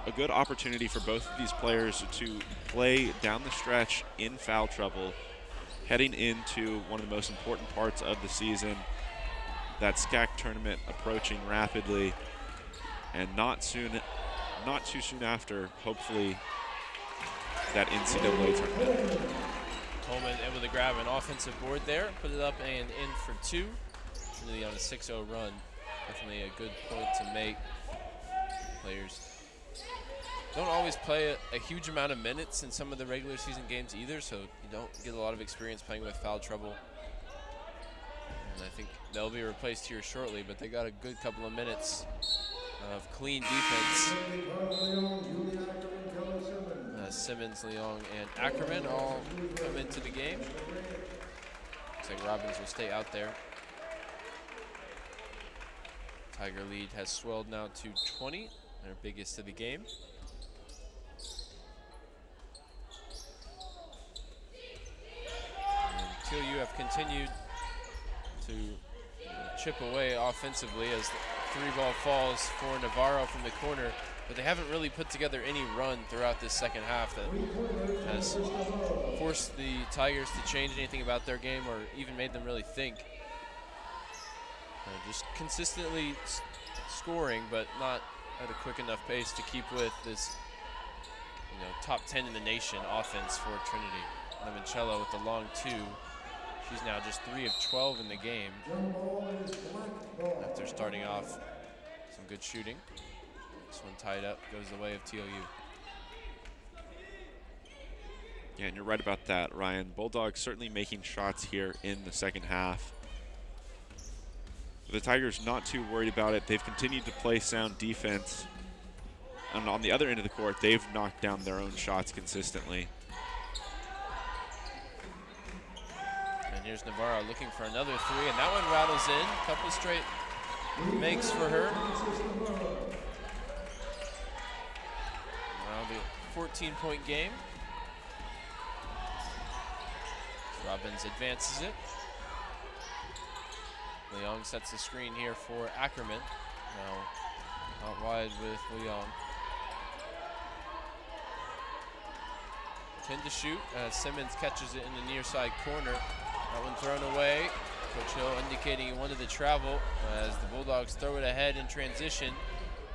a good opportunity for both of these players to play down the stretch in foul trouble, heading into one of the most important parts of the season, that SCAC tournament approaching rapidly, and not too soon after, hopefully, that NCAA tournament. Coleman able to grab an offensive board there, put it up and in for 2. Really on a 6-0 run. Definitely a good point to make. Players don't always play a huge amount of minutes in some of the regular season games either, so you don't get a lot of experience playing with foul trouble. And I think they'll be replaced here shortly, but they got a good couple of minutes of clean defense. Simmons, Leong, and Ackerman all come into the game. Looks like Robbins will stay out there. Tiger lead has swelled now to 20, their biggest of the game. And TLU have continued to chip away offensively as the 3-ball falls for Navarro from the corner, but they haven't really put together any run throughout this second half that has forced the Tigers to change anything about their game or even made them really think. Just consistently scoring, but not at a quick enough pace to keep with this, top 10 in the nation offense for Trinity. Limoncello with the long 2. She's now just 3 of 12 in the game after starting off some good shooting. This one tied up, goes the way of TLU. Yeah, and you're right about that, Ryan. Bulldogs certainly making shots here in the second half. The Tigers not too worried about it. They've continued to play sound defense. And on the other end of the court, they've knocked down their own shots consistently. And here's Navarro looking for another 3, and that one rattles in. Couple straight makes for her. Now the 14-point game. Robbins advances it. Leong sets the screen here for Ackerman. Now out wide with Leong. 10 to shoot as Simmons catches it in the near side corner. That one thrown away. Coach Hill indicating he wanted to travel as the Bulldogs throw it ahead in transition.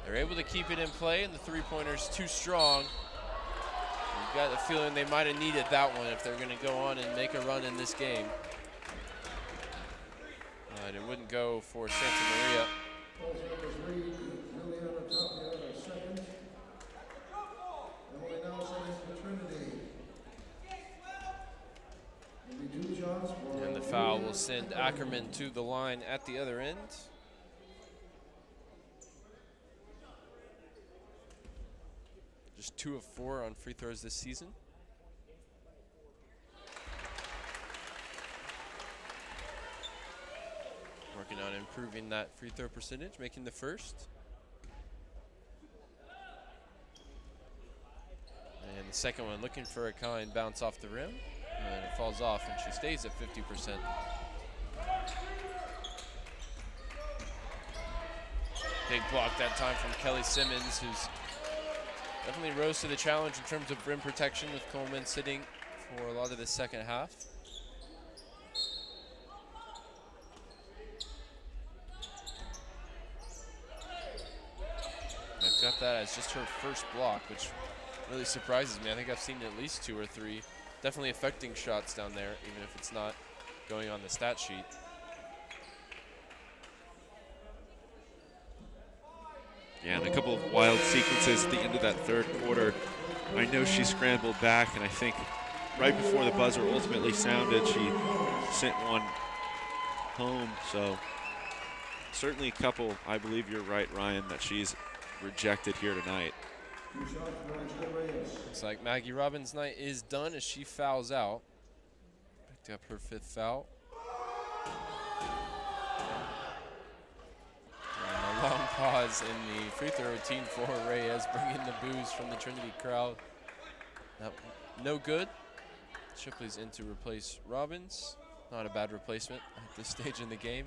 They're able to keep it in play, and the 3-pointer's too strong. You've got the feeling they might have needed that one if they're going to go on and make a run in this game. But it wouldn't go for Santa Maria. And the foul will send Ackerman to the line at the other end. Just 2 of 4 on free throws this season. Working on improving that free throw percentage, making the first. And the second one looking for a kind bounce off the rim. And it falls off, and she stays at 50%. Big block that time from Kelly Simmons, who's definitely rose to the challenge in terms of rim protection, with Coleman sitting for a lot of the second half. I've got that as just her first block, which really surprises me. I think I've seen at least 2 or 3. Definitely affecting shots down there, even if it's not going on the stat sheet. Yeah, and a couple of wild sequences at the end of that third quarter. I know she scrambled back, and I think right before the buzzer ultimately sounded, she sent one home. So certainly a couple, I believe you're right, Ryan, that she's rejected here tonight. Looks like Maggie Robbins' night is done as she fouls out. Picked up her 5th foul. And a long pause in the free throw routine for Reyes, bringing the boos from the Trinity crowd. No good. Shipley's in to replace Robbins. Not a bad replacement at this stage in the game.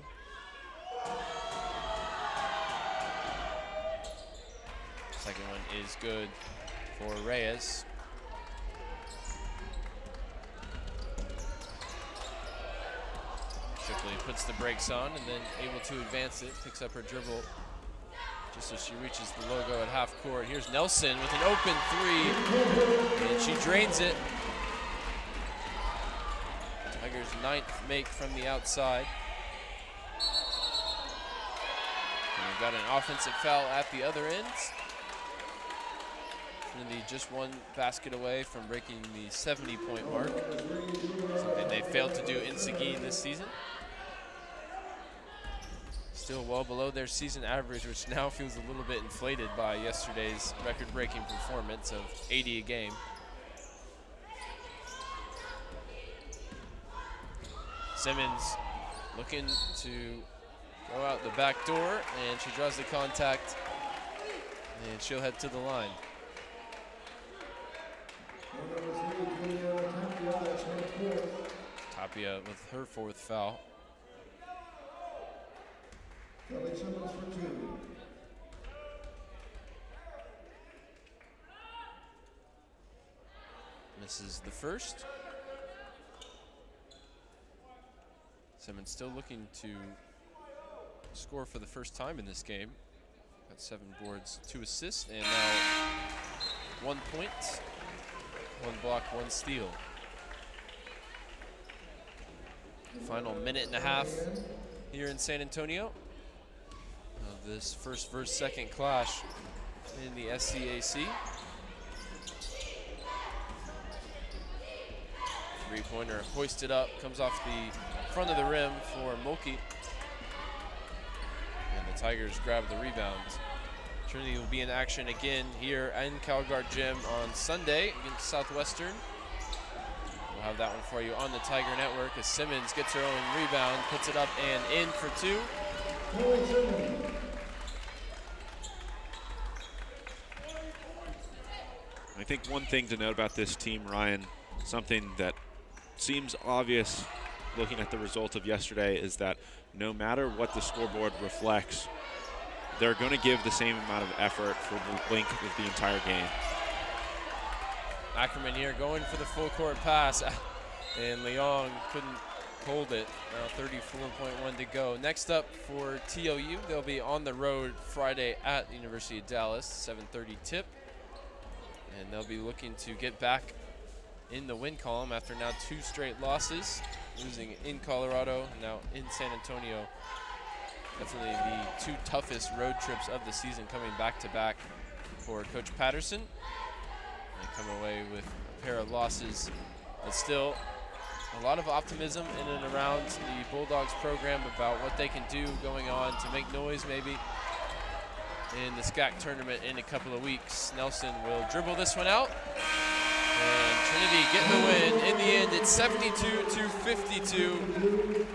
Second one is good for Reyes. Shipley puts the brakes on and then able to advance it, picks up her dribble just as she reaches the logo at half court. Here's Nelson with an open three, and she drains it. Tigers' 9th make from the outside. And we've got an offensive foul at the other end. Trinity just one basket away from breaking the 70-point mark, something they failed to do in Seguin this season. Still well below their season average, which now feels a little bit inflated by yesterday's record-breaking performance of 80 a game. Simmons looking to go out the back door, and she draws the contact, and she'll head to the line. Tapia with her 4th foul. Misses the first. Simmons still looking to score for the first time in this game. Got 7 boards, 2 assists, and now 1 point, 1 block, 1 steal. Final minute and a half here in San Antonio of this first versus second clash in the SCAC. 3-pointer hoisted up, comes off the front of the rim for Mulkey. And the Tigers grab the rebound. Trinity will be in action again here in Calgard Gym on Sunday against Southwestern. We'll have that one for you on the Tiger Network as Simmons gets her own rebound, puts it up and in for 2. I think one thing to note about this team, Ryan, something that seems obvious looking at the result of yesterday, is that no matter what the scoreboard reflects, they're going to give the same amount of effort for the length of the entire game. Ackerman here going for the full court pass, and Leong couldn't hold it. Now 34.1 to go. Next up for TOU, they'll be on the road Friday at the University of Dallas, 7:30 tip. And they'll be looking to get back in the win column after now 2 straight losses, losing in Colorado, now in San Antonio. Definitely the 2 toughest road trips of the season coming back to back for Coach Patterson. They come away with a pair of losses, but still a lot of optimism in and around the Bulldogs program about what they can do going on to make noise maybe in the SCAC tournament in a couple of weeks. Nelson will dribble this one out, and Trinity get the win. In the end, it's 72-52.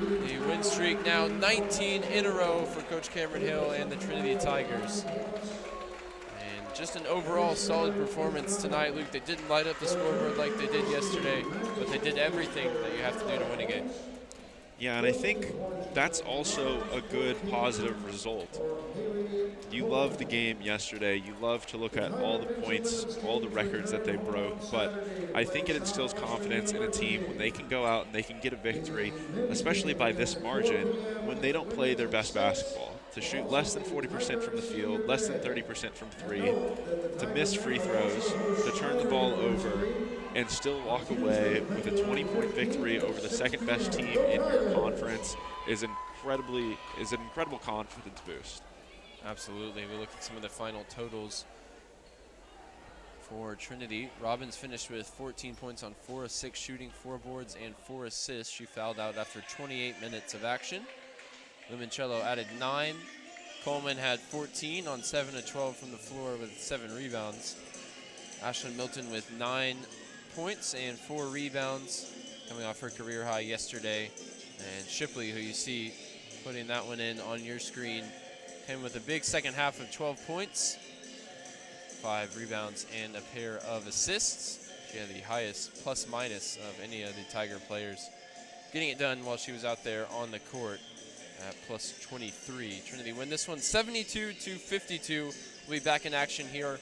The win streak now 19 in a row for Coach Cameron Hill and the Trinity Tigers. And just an overall solid performance tonight, Luke. They didn't light up the scoreboard like they did yesterday, but they did everything that you have to do to win a game. Yeah, and I think that's also a good positive result. You loved the game yesterday. You love to look at all the points, all the records that they broke, but I think it instills confidence in a team when they can go out and they can get a victory, especially by this margin, when they don't play their best basketball. To shoot less than 40% from the field, less than 30% from 3, to miss free throws, to turn the ball over, and still walk away with a 20-point victory over the second-best team in your conference is an incredible confidence boost. Absolutely. We look at some of the final totals for Trinity. Robbins finished with 14 points on 4 of 6 shooting, 4 boards, and 4 assists. She fouled out after 28 minutes of action. Limoncello added 9. Coleman had 14 on 7 of 12 from the floor with 7 rebounds. Ashlyn Milton with 9 points and 4 rebounds, coming off her career high yesterday. And Shipley, who you see putting that one in on your screen, came with a big second half of 12 points, 5 rebounds, and a pair of assists. She had the highest plus-minus of any of the Tiger players, getting it done while she was out there on the court, at plus 23. Trinity win this one 72-52. We'll be back in action here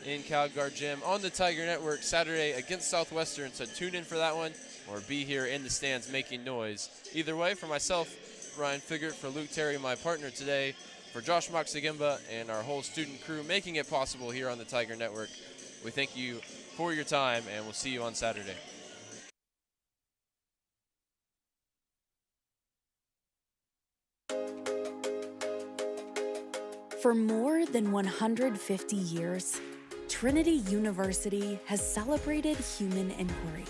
in CalGuard Gym on the Tiger Network Saturday against Southwestern, so tune in for that one or be here in the stands making noise. Either way, for myself, Ryan Figert, for Luke Terry, my partner today, for Josh Moxagimba and our whole student crew making it possible here on the Tiger Network, we thank you for your time, and we'll see you on Saturday. For more than 150 years, Trinity University has celebrated human inquiry.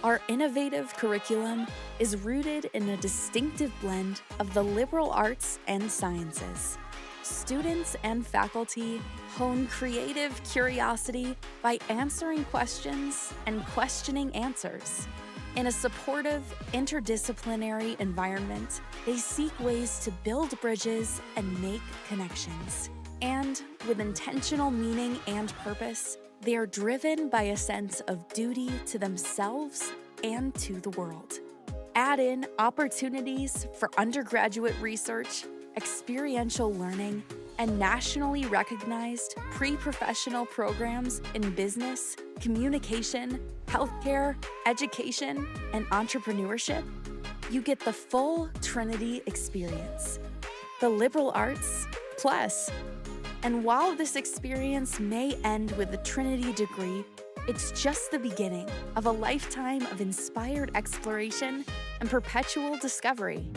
Our innovative curriculum is rooted in a distinctive blend of the liberal arts and sciences. Students and faculty hone creative curiosity by answering questions and questioning answers. In a supportive, interdisciplinary environment, they seek ways to build bridges and make connections. And with intentional meaning and purpose, they are driven by a sense of duty to themselves and to the world. Add in opportunities for undergraduate research, experiential learning, and nationally recognized pre-professional programs in business, communication, healthcare, education, and entrepreneurship, you get the full Trinity experience. The liberal arts plus. And while this experience may end with a Trinity degree, it's just the beginning of a lifetime of inspired exploration and perpetual discovery.